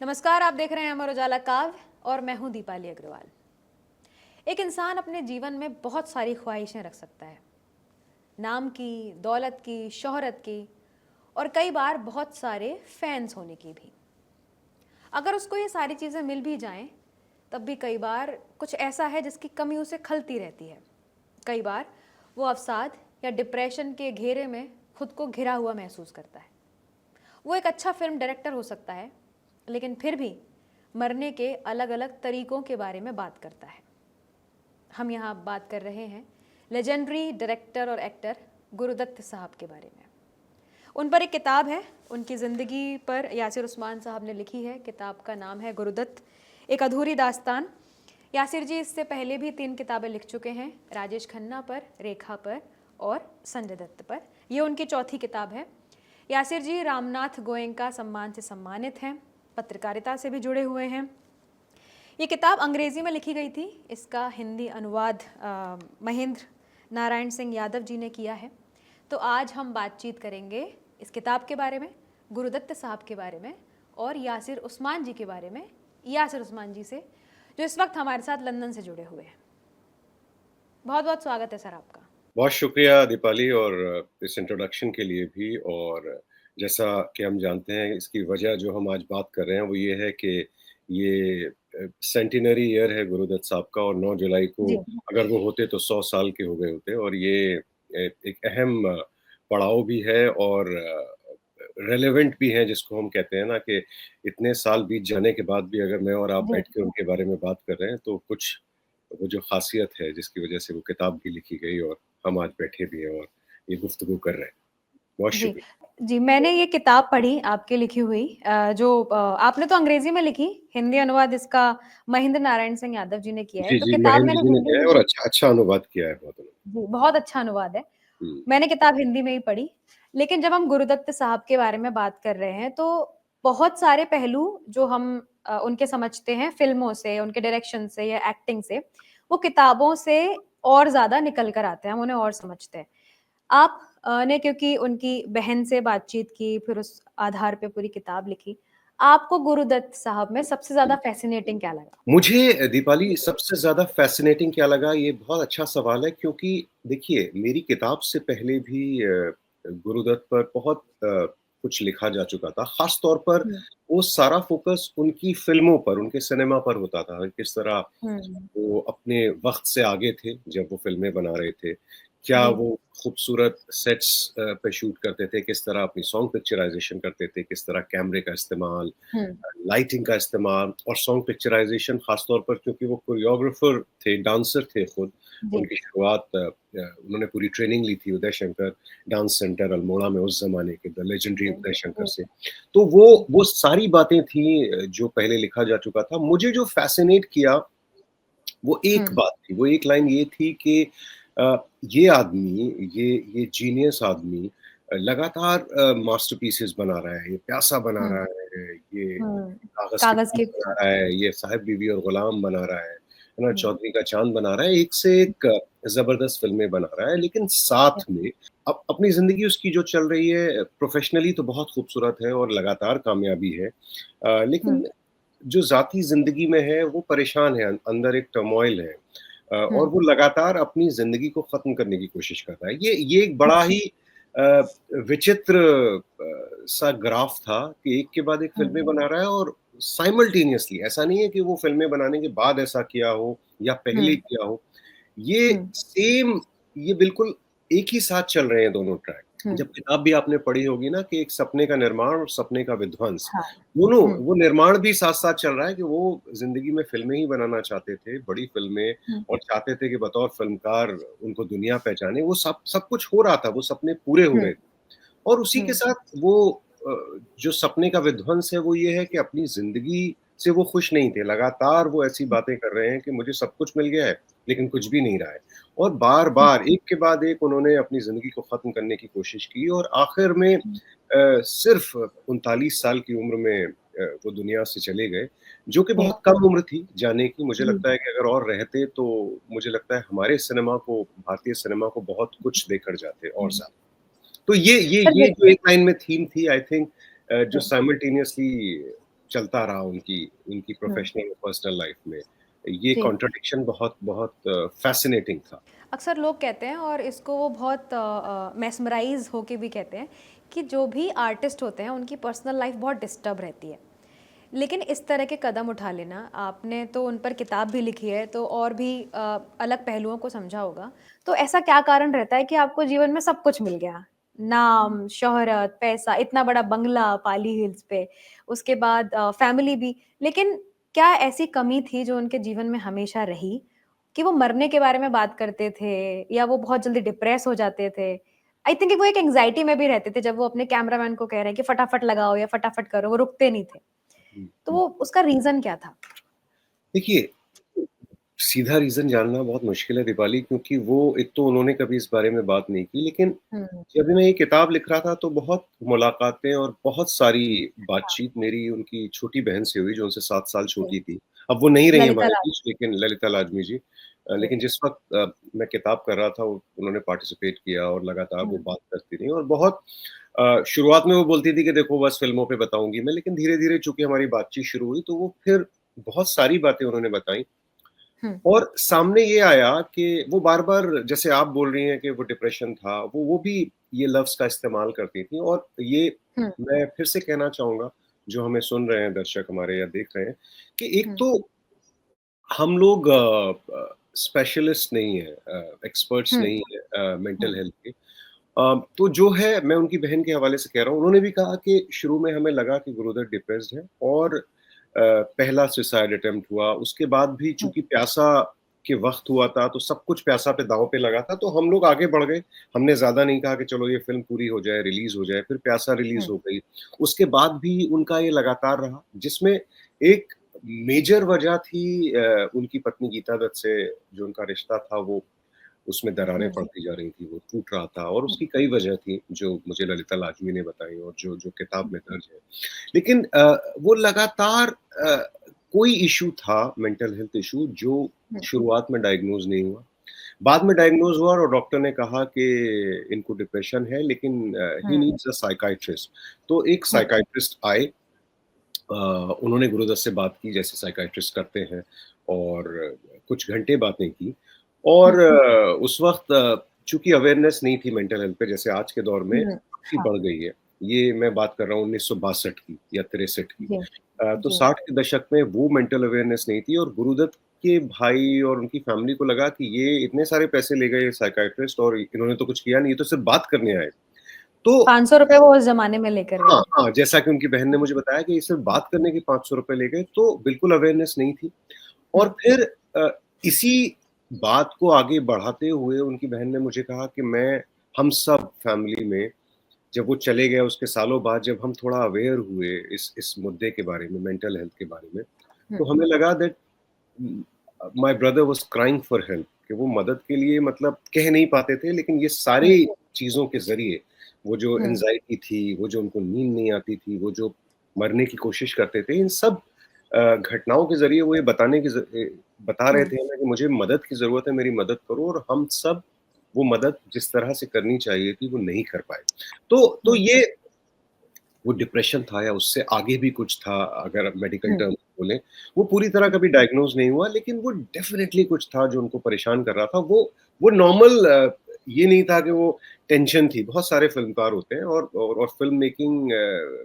नमस्कार, आप देख रहे हैं अमर उजाला काव्य और मैं हूं दीपाली अग्रवाल। एक इंसान अपने जीवन में बहुत सारी ख्वाहिशें रख सकता है, नाम की, दौलत की, शोहरत की और कई बार बहुत सारे फैंस होने की भी। अगर उसको ये सारी चीज़ें मिल भी जाएं, तब भी कई बार कुछ ऐसा है जिसकी कमी उसे खलती रहती है। कई बार वो अवसाद या डिप्रेशन के घेरे में खुद को घिरा हुआ महसूस करता है। वो एक अच्छा फिल्म डायरेक्टर हो सकता है, लेकिन फिर भी मरने के अलग अलग तरीकों के बारे में बात करता है। हम यहाँ बात कर रहे हैं लेजेंडरी डायरेक्टर और एक्टर गुरुदत्त साहब के बारे में। उन पर एक किताब है, उनकी ज़िंदगी पर यासिर उस्मान साहब ने लिखी है। किताब का नाम है गुरुदत्त, एक अधूरी दास्तान। यासिर जी इससे पहले भी 3 किताबें लिख चुके हैं, राजेश खन्ना पर, रेखा पर और संजय दत्त पर। ये उनकी चौथी किताब है। यासिर जी रामनाथ गोयनका सम्मान से सम्मानित हैं, पत्रकारिता से भी जुड़े हुए हैं। ये किताब अंग्रेज़ी में लिखी गई थी, इसका हिंदी अनुवाद महेंद्र नारायण सिंह यादव जी ने किया है। तो आज हम बातचीत करेंगे इस किताब के बारे में, गुरुदत्त साहब के बारे में और यासिर उस्मान जी के बारे में, यासिर उस्मान जी से, जो इस वक्त हमारे साथ लंदन से जुड़े हुए हैं। बहुत बहुत स्वागत है सर आपका। बहुत शुक्रिया दीपाली, और इस इंट्रोडक्शन के लिए भी। और जैसा कि हम जानते हैं, इसकी वजह जो हम आज बात कर रहे हैं वो ये है कि ये सेंटिनरी ईयर है गुरुदत्त साहब का, और 9 जुलाई को जी अगर वो होते तो 100 साल के हो गए होते। और ये एक अहम पड़ाव भी है और रेलेवेंट भी है, जिसको हम कहते हैं ना कि इतने साल बीत जाने के बाद भी अगर मैं और आप जी बैठ के उनके बारे में बात कर रहे हैं तो कुछ वो जो खासियत है जिसकी वजह से वो किताब भी लिखी गई और हम आज बैठे भी हैं और ये गुफ्तगू कर रहे हैं। बहुत जी शुक्रिया। जी, मैंने ये किताब पढ़ी आपकी लिखी हुई, जो आपने तो अंग्रेजी में लिखी, हिंदी अनुवाद इसका महेंद्र नारायण सिंह यादव जी ने किया है। जी, तो जी, किताब महेंद्र मैंने जी ने हिंदी किया है में और ही, अच्छा अच्छा अनुवाद किया है बहुत उन्होंने। जी बहुत अच्छा अनुवाद है। हुँ। मैंने किताब हिंदी में ही पढ़ी। लेकिन जब हम गुरुदत्त साहब के बारे में बात कर रहे हैं, तो बहुत सारे पहलू जो हम उनके समझते हैं फिल्मों से, उनके डायरेक्शन से या एक्टिंग से, वो किताबों से और ज़्यादा निकल कर आते हैं, हम उन्हें और समझते हैं। आप ने क्योंकि उनकी बहन से बातचीत की, फिर उस आधार पे पूरी किताब लिखी। आपको गुरुदत्त साहब में सबसे ज़्यादा फ़ैसिनेटिंग क्या लगा? मुझे दीपाली सबसे ज़्यादा फ़ैसिनेटिंग क्या लगा, ये बहुत अच्छा सवाल है, क्योंकि देखिए मेरी किताब से पहले भी गुरुदत्त पर बहुत कुछ लिखा जा चुका था। ख़ास तौर पर हुँ, वो सारा फ़ोकस उनकी फ़िल्मों पर, उनके सिनेमा पर होता था। किस तरह हुँ, वो अपने वक़्त से आगे थे जब वो फ़िल्में बना रहे थे। क्या जी, वो खूबसूरत सेट्स पे शूट करते थे, किस तरह अपनी सॉन्ग पिक्चराइज़ेशन करते थे, किस तरह कैमरे का इस्तेमाल, हुँ, लाइटिंग का इस्तेमाल और सॉन्ग पिक्चराइज़ेशन, ख़ास तौर पर क्योंकि वो कोरियोग्राफ़र थे, डांसर थे खुद। जी, उनकी शुरुआत उन्होंने पूरी ट्रेनिंग ली थी उदय शंकर डांस सेंटर अल्मोड़ा में उस ज़माने के, द लेजेंडरी जी, उदय शंकर जी, से। तो जी, वो सारी बातें थी जो पहले लिखा जा चुका था। मुझे जो फ़ैसिनेट किया वो एक हुँ, बात थी, वो एक लाइन ये थी कि अ, ये आदमी, ये जीनियस आदमी लगातार मास्टरपीसेस बना रहा है, ये प्यासा बना हुँ, रहा है, ये हुँ, कागज़ के कागज़ फूल के बना रहा है, ये साहिब बीवी और गुलाम बना रहा है ना? हुँ, चौधरी का चाँद बना रहा है, एक से एक ज़बरदस्त फ़िल्में बना रहा है, लेकिन साथ में अपनी ज़िंदगी उसकी जो चल रही है प्रोफ़ेशनली तो बहुत खूबसूरत है और लगातार कामयाबी है। हुँ, लेकिन जो ज़ाती ज़िंदगी में है वो परेशान है, अंदर एक टर्मॉइल है, और हुँ, वो लगातार अपनी ज़िंदगी को ख़त्म करने की कोशिश कर रहा है। ये एक बड़ा ही अ, विचित्र सा ग्राफ था कि एक के बाद एक हुँ, फ़िल्में बना रहा है और साइमल्टेनियसली, ऐसा नहीं है कि वो फ़िल्में बनाने के बाद ऐसा किया हो या हुँ, पहले किया हो। ये हुँ, सेम ये बिल्कुल एक ही साथ चल रहे हैं दोनों ट्रैक। हुँ, जब किताब भी आपने पढ़ी होगी ना कि एक सपने का निर्माण और सपने का विध्वंस, हाँ, दोनों हुँ, वो निर्माण भी साथ-साथ चल रहा है कि वो ज़िंदगी में फ़िल्में ही बनाना चाहते थे, बड़ी फ़िल्में, हुँ, और चाहते थे कि बतौर फ़िल्मकार उनको दुनिया पहचाने। वो सब सब कुछ हो रहा था, वो सपने पूरे हो हुँ, रहे थे। और उसी के हुँ, साथ वो जो सपने का विध्वंस है वो ये है कि अपनी ज़िंदगी से वो खुश नहीं थे। लगातार वो ऐसी बातें कर रहे हैं कि मुझे सब कुछ मिल गया है, लेकिन कुछ भी नहीं रहा है। और हुँ, बार-बार एक के बाद एक उन्होंने अपनी ज़िंदगी को ख़त्म करने की कोशिश की और आखिर में हुँ, सिर्फ़ 39 साल की उम्र में वो दुनिया से चले गए, जो कि जी, बहुत कम उम्र थी जाने की। मुझे जी, लगता है कि अगर और रहते तो मुझे लगता है हमारे सिनेमा को, भारतीय सिनेमा को बहुत कुछ देकर जाते और हुँ। ज़्यादा। तो ये सर ये जो देखिए, एक लाइन में थीम थी, आई थिंक जो जी, साइमल्टेनियसली चलता रहा उनकी उनकी हुँ, प्रोफ़ेशनल और पर्सनल लाइफ़ में। ये जी। कॉन्ट्रडिक्शन बहुत बहुत फ़ैसिनेटिंग था। अक्सर लोग कहते हैं और इसको वो बहुत मेस्मराइज़ होके भी कहते हैं कि जो भी आर्टिस्ट होते हैं उनकी पर्सनल लाइफ बहुत डिस्टर्ब रहती है। लेकिन इस तरह के कदम उठा लेना, आपने तो उन पर किताब भी लिखी है तो और भी अलग पहलुओं को समझा होगा। तो ऐसा क्या कारण रहता है कि आपको जीवन में सब कुछ मिल गया? नाम, शोहरत, पैसा, इतना बड़ा बंगला पाली हिल्स पे, उसके बाद फैमिली भी। लेकिन क्या ऐसी कमी थी जो उनके जीवन में हमेशा रही? कि वो मरने के बारे में बात करते थे या वो बहुत जल्दी डिप्रेस हो जाते थे। आई थिंक वो एक एंग्ज़ायटी में भी रहते थे जब वो अपने कैमरामैन को कह रहे हैं कि फटाफट लगाओ या फटाफट करो, वो रुकते नहीं थे। हुँ, तो हुँ। वो उसका रीज़न क्या था? देखिए, सीधा रीज़न जानना बहुत मुश्किल है दीपाली, क्योंकि वो एक तो उन्होंने कभी इस बारे में बात नहीं की, लेकिन हुँ, जब मैं ये किताब लिख रहा था तो बहुत मुलाकातें और बहुत सारी हाँ, बातचीत मेरी उनकी छोटी बहन से हुई जो उनसे 7 साल जी। छोटी थी। अब वो नहीं रही ललिता हमारे लाल बीच, लेकिन ललिता लाजमी जी। जी। लेकिन जिस वक़्त मैं किताब कर रहा था उन्होंने पार्टिसिपेट किया और लगातार वो हुँ, बात करती रहीं और बहुत शुरुआत में वो बोलती थी कि देखो बस फ़िल्मों पे बताऊँगी मैं, लेकिन धीरे-धीरे चूँकि हमारी बातचीत शुरू हुई तो वो फिर बहुत सारी बातें उन्होंने बताई। हुँ, और सामने ये आया कि वो बार-बार, जैसे आप बोल रही हैं कि वो डिप्रेशन था, वो भी ये लफ्ज़ का इस्तेमाल करती थीं और ये हुँ, मैं फिर से कहना चाहूँगा, जो हमें सुन रहे हैं दर्शक हमारे या देख रहे हैं, कि एक हुँ, तो हम लोग स्पेशलिस्ट नहीं हैं, एक्सपर्ट्स हुँ, नहीं हैं मेंटल हुँ, हेल्थ के। तो जो है मैं उनकी बहन के हवाले से कह रहा हूँ, उन्होंने भी कहा कि शुरू में हमें लगा कि गुरुदेव डिप्रेस्ड है और पहला सुसाइड अटेम्प्ट हुआ, उसके बाद भी हुँ, चूँकि प्यासा के वक़्त हुआ था, तो सब कुछ प्यासा पे दाँव पे लगा था, तो हम लोग आगे बढ़ गए। हमने ज़्यादा नहीं कहा कि चलो ये फ़िल्म पूरी हो जाए, रिलीज़ हो जाए, फिर प्यासा रिलीज़ हुँ, हो गई। उसके बाद भी उनका ये लगातार रहा, जिसमें एक मेजर वजह थी उनकी पत्नी गीता दत्त से जो उनका रिश्ता था, वो उसमें दरारें हुँ, पड़ती जा रही थी, वो टूट रहा था और हुँ, उसकी कई वजह थी, जो मुझे ललिता लाजमी ने बताई और जो जो किताब में दर्ज है। लेकिन वो लगातार कोई इश्यू था, मेंटल हेल्थ इश्यू, जो हुँ, शुरुआत में डायग्नोज़ नहीं हुआ। बाद में डायग्नोज़ हुआ और डॉक्टर ने कहा कि इनको डिप्रेशन है, लेकिन ही हुँ, नीड्स अ साइकियाट्रिस्ट। तो एक हुँ, साइकियाट्रिस्ट आए, उन्होंने गुरुदत्त से बात की जैसे साइकियाट्रिस्ट करते हैं और कुछ घंटे बातें की और हुँ, उस वक़्त चूँकि अवेयरनेस नहीं थी मेंटल हेल्थ पे, जैसे आज के दौर में हुँ, काफ़ी हाँ, बढ़ गई है। ये मैं बात कर रहा हूँ 1962 की या 63 की। जी, तो जी, 60 के दशक में वो मेंटल अवेयरनेस नहीं थी और गुरुदत्त के भाई और उनकी फैमिली को लगा कि ये इतने सारे पैसे ले गए साइकियाट्रिस्ट और इन्होंने तो कुछ किया नहीं, ये तो सिर्फ़ बात करने आए। तो ₹500 वो उस ज़माने में लेकर हाँ, गए। हाँ, जैसा कि उनकी बहन ने हुँ, मुझे बताया कि ये सिर्फ़ बात करने के ₹500 ले गए, तो बिल्कुल अवेयरनेस नहीं थी। और हुँ, फिर अ, इसी बात को आगे बढ़ाते हुए उनकी बहन ने मुझे कहा कि हम सब फैमिली में, जब वो चले गए उसके सालों बाद जब हम थोड़ा अवेयर हुए इस मुद्दे के बारे में, मेंटल हेल्थ के बारे में, हुँ, तो हमें लगा that my brother was crying for help, कि वो मदद के लिए मतलब कह नहीं पाते थे, लेकिन ये हुँ, सारी चीज़ों के ज़रिए, वो जो हुँ, एंग्ज़ायटी थी, वो जो उनको नींद नहीं आती थी, वो जो मरने की कोशिश करते थे, इन सब घटनाओं के ज़रिए वो ये बता रहे हुँ, थे हमें कि मुझे मदद की ज़रूरत है, मेरी मदद करो और हम सब वो मदद जिस तरह से करनी चाहिए थी, वो नहीं कर पाए। तो हुँ, ये वो डिप्रेशन था या उससे आगे भी कुछ था, अगर मेडिकल हुँ, टर्म बोलें, वो पूरी तरह हुँ, कभी डायग्नोज़ नहीं हुआ, लेकिन वो डेफ़िनेटली कुछ था जो उनको परेशान कर रहा था। वो नॉर्मल ये नहीं था कि वो टेंशन थी। बहुत सारे फ़िल्मकार होते हैं और फ़िल्म मेकिंग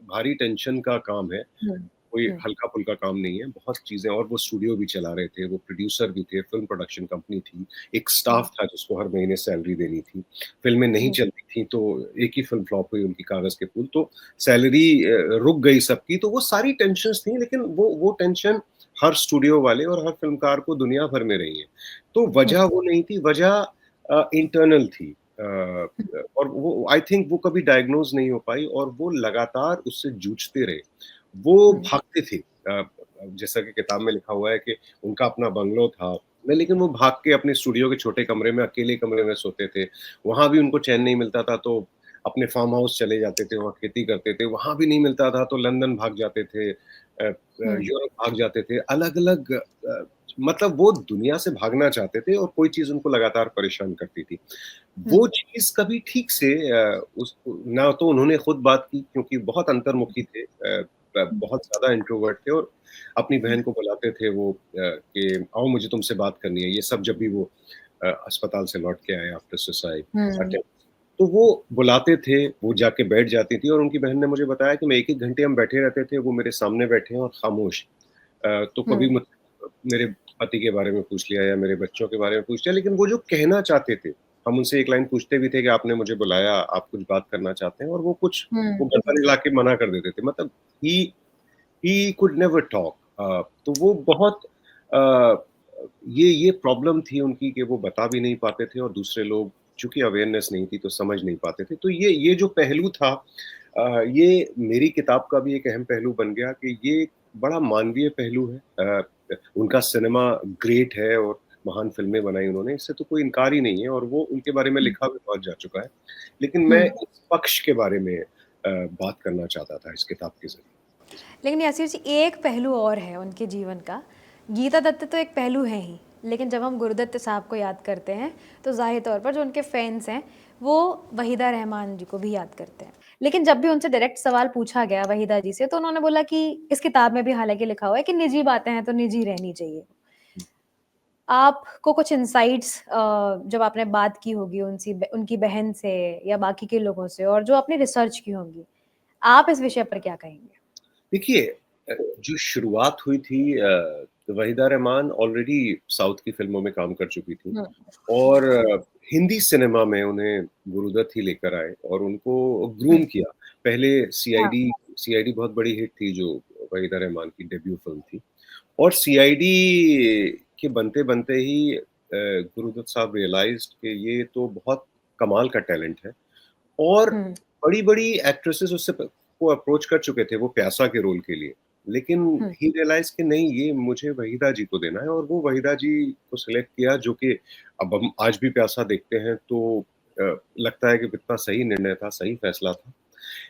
भारी टेंशन का काम है। हुँ, कोई हुँ, हल्का-फुल्का काम नहीं है, बहुत चीज़ें, और वो स्टूडियो भी चला रहे थे, वो प्रोड्यूसर भी थे, फ़िल्म प्रोडक्शन कंपनी थी, एक हुँ, स्टाफ था जिसको हर महीने सैलरी देनी थी। फ़िल्में नहीं हुँ, चलती थी, तो एक ही फ़िल्म फ्लॉप हुई उनकी, कागज़ के फूल, तो सैलरी रुक गई सबकी, तो वो सारी टेंशन्स थी, लेकिन वो टेंशन हर स्टूडियो वाले और हर फ़िल्मकार को दुनिया भर में रही है। तो हुँ, वजह वो नहीं थी, वजह इंटरनल थी। और वो आई थिंक वो कभी डायग्नोज़ नहीं हो पाई और वो लगातार उससे जूझते रहे। वो हुँ, भागते थे, जैसा कि किताब में लिखा हुआ है कि उनका अपना बंगलो था, लेकिन वो भाग के अपने स्टूडियो के छोटे कमरे में, अकेले कमरे में सोते थे। वहाँ भी उनको चैन नहीं मिलता था, तो अपने फार्म हाउस चले जाते थे, वहाँ खेती करते थे। वहाँ भी नहीं मिलता था, तो लंदन भाग जाते थे, हुँ, यूरोप भाग जाते थे। अलग-अलग मतलब वो दुनिया से भागना चाहते थे और कोई चीज़ उनको लगातार परेशान करती थी। हुँ, वो चीज़ कभी ठीक से ना तो उन्होंने खुद बात की, क्योंकि बहुत अंतर्मुखी थे। बहुत ज़्यादा इंट्रोवर्ट थे और अपनी बहन को बुलाते थे वो कि आओ मुझे तुमसे बात करनी है। ये सब जब भी वो अस्पताल से लौट के आए आफ्टर सुसाइड हुँ, अटेम्प्ट, तो वो बुलाते थे, वो जाके बैठ जाती थी और उनकी बहन ने मुझे बताया कि मैं 1-1 घंटे हम बैठे रहते थे, वो मेरे सामने बैठे हैं और खामोश। तो कभी हुँ, मेरे पति के बारे में पूछ लिया या मेरे बच्चों के बारे में पूछ लिया, लेकिन वो जो कहना चाहते थे, हम उनसे एक लाइन पूछते भी थे कि आपने मुझे बुलाया, आप कुछ बात करना चाहते हैं? और वो कुछ वो हुँ, गर्दन हिला के मना कर देते थे। मतलब ही ही कुड नेवर टॉक। तो वो बहुत अ, ये प्रॉब्लम थी उनकी कि वो बता भी नहीं पाते थे और दूसरे लोग चूँकि अवेयरनेस नहीं थी तो समझ नहीं पाते थे। तो ये जो पहलू था ये मेरी किताब का भी एक अहम पहलू बन गया कि ये एक बड़ा मानवीय पहलू है। उनका सिनेमा ग्रेट है और महान फ़िल्में बनाई उन्होंने, इससे तो कोई इनकार ही नहीं है और वो उनके बारे में हुँ, लिखा भी बहुत जा चुका है। लेकिन हुँ। मैं इस पक्ष के बारे में बात करना चाहता था इस किताब के ज़रिए। जी। लेकिन यासिर जी एक पहलू और है उनके जीवन का, गीता दत्त तो एक पहलू है ही, लेकिन जब हम गुरुदत्त साहब को याद करते हैं, तो ज़ाहिर तौर पर जो उनके फैन्स हैं, वो वहीदा रहमान जी को भी याद करते हैं। लेकिन जब भी उनसे डायरेक्ट सवाल पूछा गया वहीदा जी से, तो उन्होंने बोला कि इस किताब में भी हालाँकि लिखा हुआ है कि निजी बातें हैं, तो निजी रहनी चाहिए। आपको कुछ इनसाइट्स जब आपने बात की होगी उनकी बहन से या बाकी के लोगों से और जो आपने रिसर्च की होंगी, आप इस विषय पर क्या कहेंगे? देखिए जो शुरुआत हुई थी वहीदा रहमान ऑलरेडी साउथ की फ़िल्मों में काम कर चुकी थी हुँ, और हिंदी सिनेमा में उन्हें गुरुदत्त ही लेकर आए और उनको ग्रूम हुँ, किया। पहले हाँ, सीआईडी बहुत बड़ी हिट थी जो वहीदा रहमान की डेब्यू फ़िल्म थी और सीआईडी के बनते-बनते ही गुरुदत्त साहब रियलाइज़्ड कि ये तो बहुत कमाल का टैलेंट है और हुँ, बड़ी-बड़ी एक्ट्रेसेस उससे प को अप्रोच कर चुके थे वो प्यासा के रोल के लिए। लेकिन हुँ, ही रियलाइज़ कि नहीं ये मुझे वहीदा जी को देना है और वो वहीदा जी को सिलेक्ट किया जो कि अब हम आज भी प्यासा देखते हैं तो लगता है कि कितना सही निर्णय था, सही फैसला था।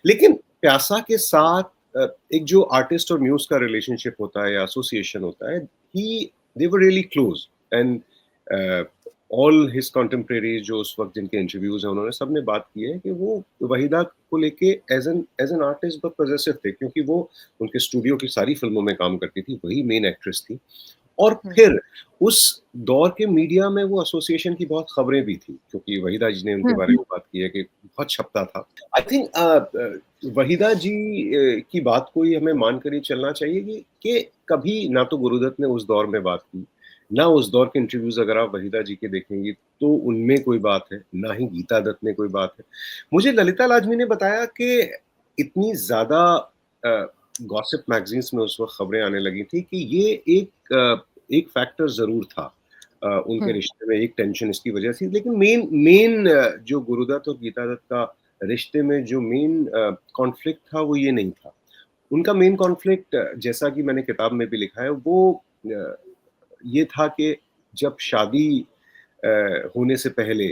लेकिन प्यासा के साथ एक जो आर्टिस्ट और म्यूज़ का रिलेशनशिप होता है या एसोसिएशन होता है, he they were really close and uh, all his contemporaries जो उस वक़्त जिनके इंटरव्यूज़ हैं उन्होंने सबने बात की है कि वो वहीदा को लेके एज़ एन आर्टिस्ट बहुत पॉसेसिव थे क्योंकि वो उनके स्टूडियो की सारी फ़िल्मों में काम करती थी, वही मेन एक्ट्रेस थी। और हुँ, फिर उस दौर के मीडिया में वो एसोसिएशन की बहुत खबरें भी थी, क्योंकि वहीदा जी ने उनके हुँ, बारे में बात की है कि बहुत छपता था। आई थिंक वहीदा जी की बात को ही हमें मानकर ही चलना चाहिए कि कभी ना तो गुरुदत्त ने उस दौर में बात की, ना उस दौर के इंटरव्यूज़ अगर आप वहीदा जी के देखेंगी, तो उनमें कोई बात है, ना ही गीता दत्त में कोई बात है। मुझे ललिता लाजमी ने बताया कि इतनी ज़्यादा अ, गॉसिप मैगज़ीन्स में उस वक़्त खबरें आने लगी थी कि ये एक फैक्टर ज़रूर था उनके हुँ, रिश्ते में एक टेंशन इसकी वजह से लेकिन मेन मेन जो गुरुदत्त और गीता दत्त का रिश्ते में जो मेन कॉन्फ्लिक्ट था वो ये नहीं था। उनका मेन कॉन्फ्लिक्ट जैसा कि मैंने किताब में भी लिखा है वो ये था कि जब शादी होने से पहले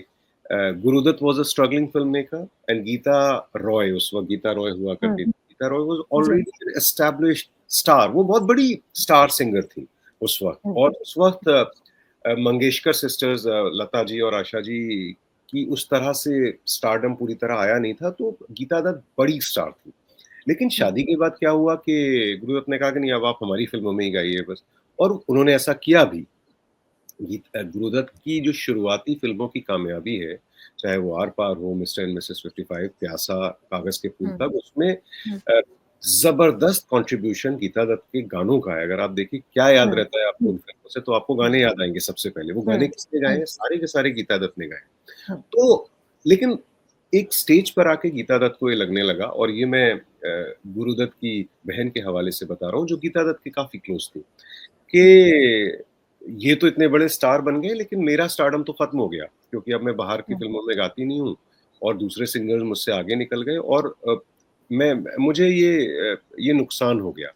Guru Dutt was a struggling film maker and Geeta Roy उस वक़्त गीता रॉय हुआ हुँ, करती थी। गीता रॉय वाज़ जी, ऑलरेडी एन एस्टेब्लिश्ड स्टार वो बहुत बड़ी स्टार सिंगर थी उस वक़्त हुँ, और उस वक़्त मंगेशकर सिस्टर्स लता जी और आशा जी की उस तरह से स्टारडम पूरी तरह आया नहीं था, तो गीता दत्त बड़ी स्टार थी। लेकिन हुँ, शादी के बाद क्या हुआ कि गुरुदत्त ने कहा कि नहीं अब आप हमारी फ़िल्मों में ही गाइए बस और उन्होंने ऐसा किया भी। गुरुदत्त की जो शुरुआती फ़िल्मों की कामयाबी है, चाहे वो आर-पार हो, मिस्टर एंड मिसेस 55, प्यासा, कागज़ के फूल हुँ, तक, उसमें हुँ, ज़बरदस्त कंट्रीब्यूशन गीता दत्त के गानों का है। अगर आप देखिए क्या याद हुँ, रहता है आपको उन फ़िल्मों से, तो आपको गाने याद आएँगे सबसे पहले। वो हुँ, गाने किसने गाए हुँ, हैं? सारे के सारे गीता दत्त ने गाए हैं। हुँ, तो लेकिन एक स्टेज पर आके गीता दत्त को ये लगने लगा और ये मैं गुरुदत्त की बहन के हवाले से बता रहा हूँ, जो गीता दत्त के काफ़ी क्लोज़ थी। हुँ, कि ये तो इतने बड़े स्टार बन गए लेकिन मेरा स्टारडम तो खत्म हो गया क्योंकि अब मैं बाहर की हुँ, फ़िल्मों में गाती नहीं हूँ और दूसरे सिंगर्स मुझसे आगे निकल गए और मैं मुझे ये नुकसान हो गया।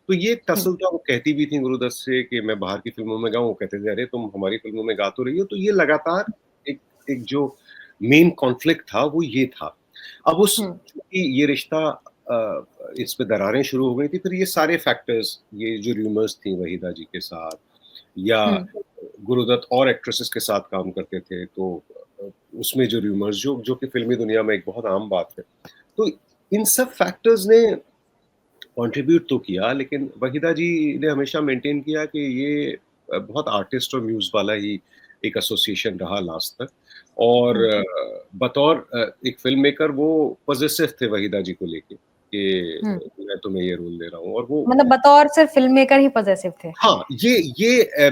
तो ये एक हुँ, टसल था वो कहती भी थी गुरुदत्त से कि मैं बाहर की फ़िल्मों में गाऊँ, वो कहते थे अरे तुम हमारी फ़िल्मों में गा तो रही हो, तो ये लगातार एक एक जो मेन कॉन्फ्लिक्ट था वो ये था। अब उस हुँ, चूँकि ये रिश्ता इस पे दरारें शुरू हो गई थी, फिर ये सारे फैक्टर्स ये जो र्यूमर्स थी वहीदा जी के साथ या हुँ, गुरुदत्त और एक्ट्रेसेस के साथ काम करते थे, तो उसमें जो र्यूमर्स जो कि फ़िल्मी दुनिया में एक बहुत आम बात है। तो इन सब फैक्टर्स ने कंट्रीब्यूट तो किया, लेकिन वहीदा जी ने हमेशा मेंटेन किया कि ये बहुत आर्टिस्ट और म्यूज़ वाला ही एक एसोसिएशन रहा लास्ट तक। और हुँ, बतौर एक फ़िल्म मेकर वो पॉज़ेसिव थे वहीदा जी को लेके हुँ। कि मैं तुम्हें ये रोल दे रहा हूँ, और वो मतलब बतौर सिर्फ़ फ़िल्म मेकर ही पॉसेसिव थे। हाँ, ये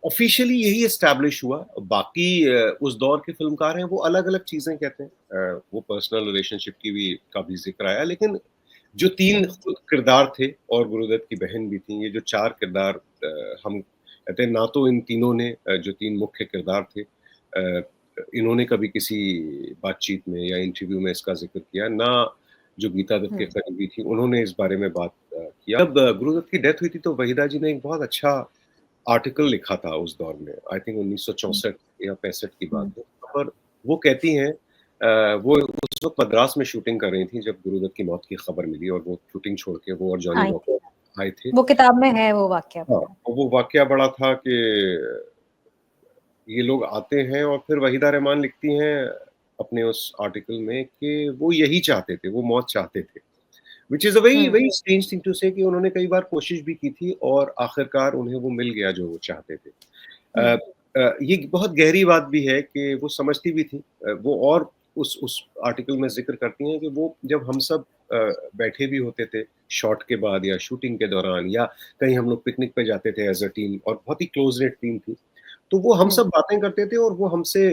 ऑफ़िशियली यही एस्टैब्लिश हुआ। बाकी उस दौर के फ़िल्मकार हैं, वो अलग-अलग चीज़ें कहते हैं। वो पर्सनल रिलेशनशिप का भी ज़िक्र आया, लेकिन जो 3 हुँ, किरदार थे और गुरुदत्त की बहन भी थीं, ये जो 4 किरदार हम कहते हैं, ना तो इन तीनों ने जो 3 मुख्य किरदार थे इन्होंने कभी किसी बातचीत में या इंटरव्यू में इसका ज़िक्र किया, ना जो गीता दत्त के हुँ, करीबी थीं, उन्होंने इस बारे में बात किया। जब गुरुदत्त की डेथ हुई थी, तो वहीदा जी ने एक बहुत अच्छा आर्टिकल लिखा था उस दौर में, आई थिंक हुँ, 1964 या 65 की बात हुँ। है। पर वो कहती हैं वो उस वक़्त मद्रास में शूटिंग कर रही थीं जब गुरुदत्त की मौत की खबर मिली, और वो शूटिंग छोड़ के वो और जॉनी आई थी। वॉकर आए थे। वो किताब में है वो वाक़या हाँ, पूरा। और वो वाक़या बड़ा था कि ये लोग आते हैं, और फिर वहीदा रहमान लिखती हैं अपने उस आर्टिकल में कि वो यही चाहते थे, वो मौत चाहते थे। Which is a very hmm, very strange thing to say कि उन्होंने कई बार कोशिश भी की थी और आखिरकार उन्हें वो मिल गया जो वो चाहते थे। हुँ, अ ये बहुत गहरी बात भी है कि वो समझती भी थी। वो और उस आर्टिकल में ज़िक्र करती हैं कि वो जब हम सब अ, बैठे भी होते थे शॉट के बाद या शूटिंग के दौरान, या कहीं हम लोग पिकनिक पे जाते थे एज़ अ टीम, और बहुत ही क्लोज़ निट टीम थी। तो वो हम हुँ, सब बातें करते थे, और वो हमसे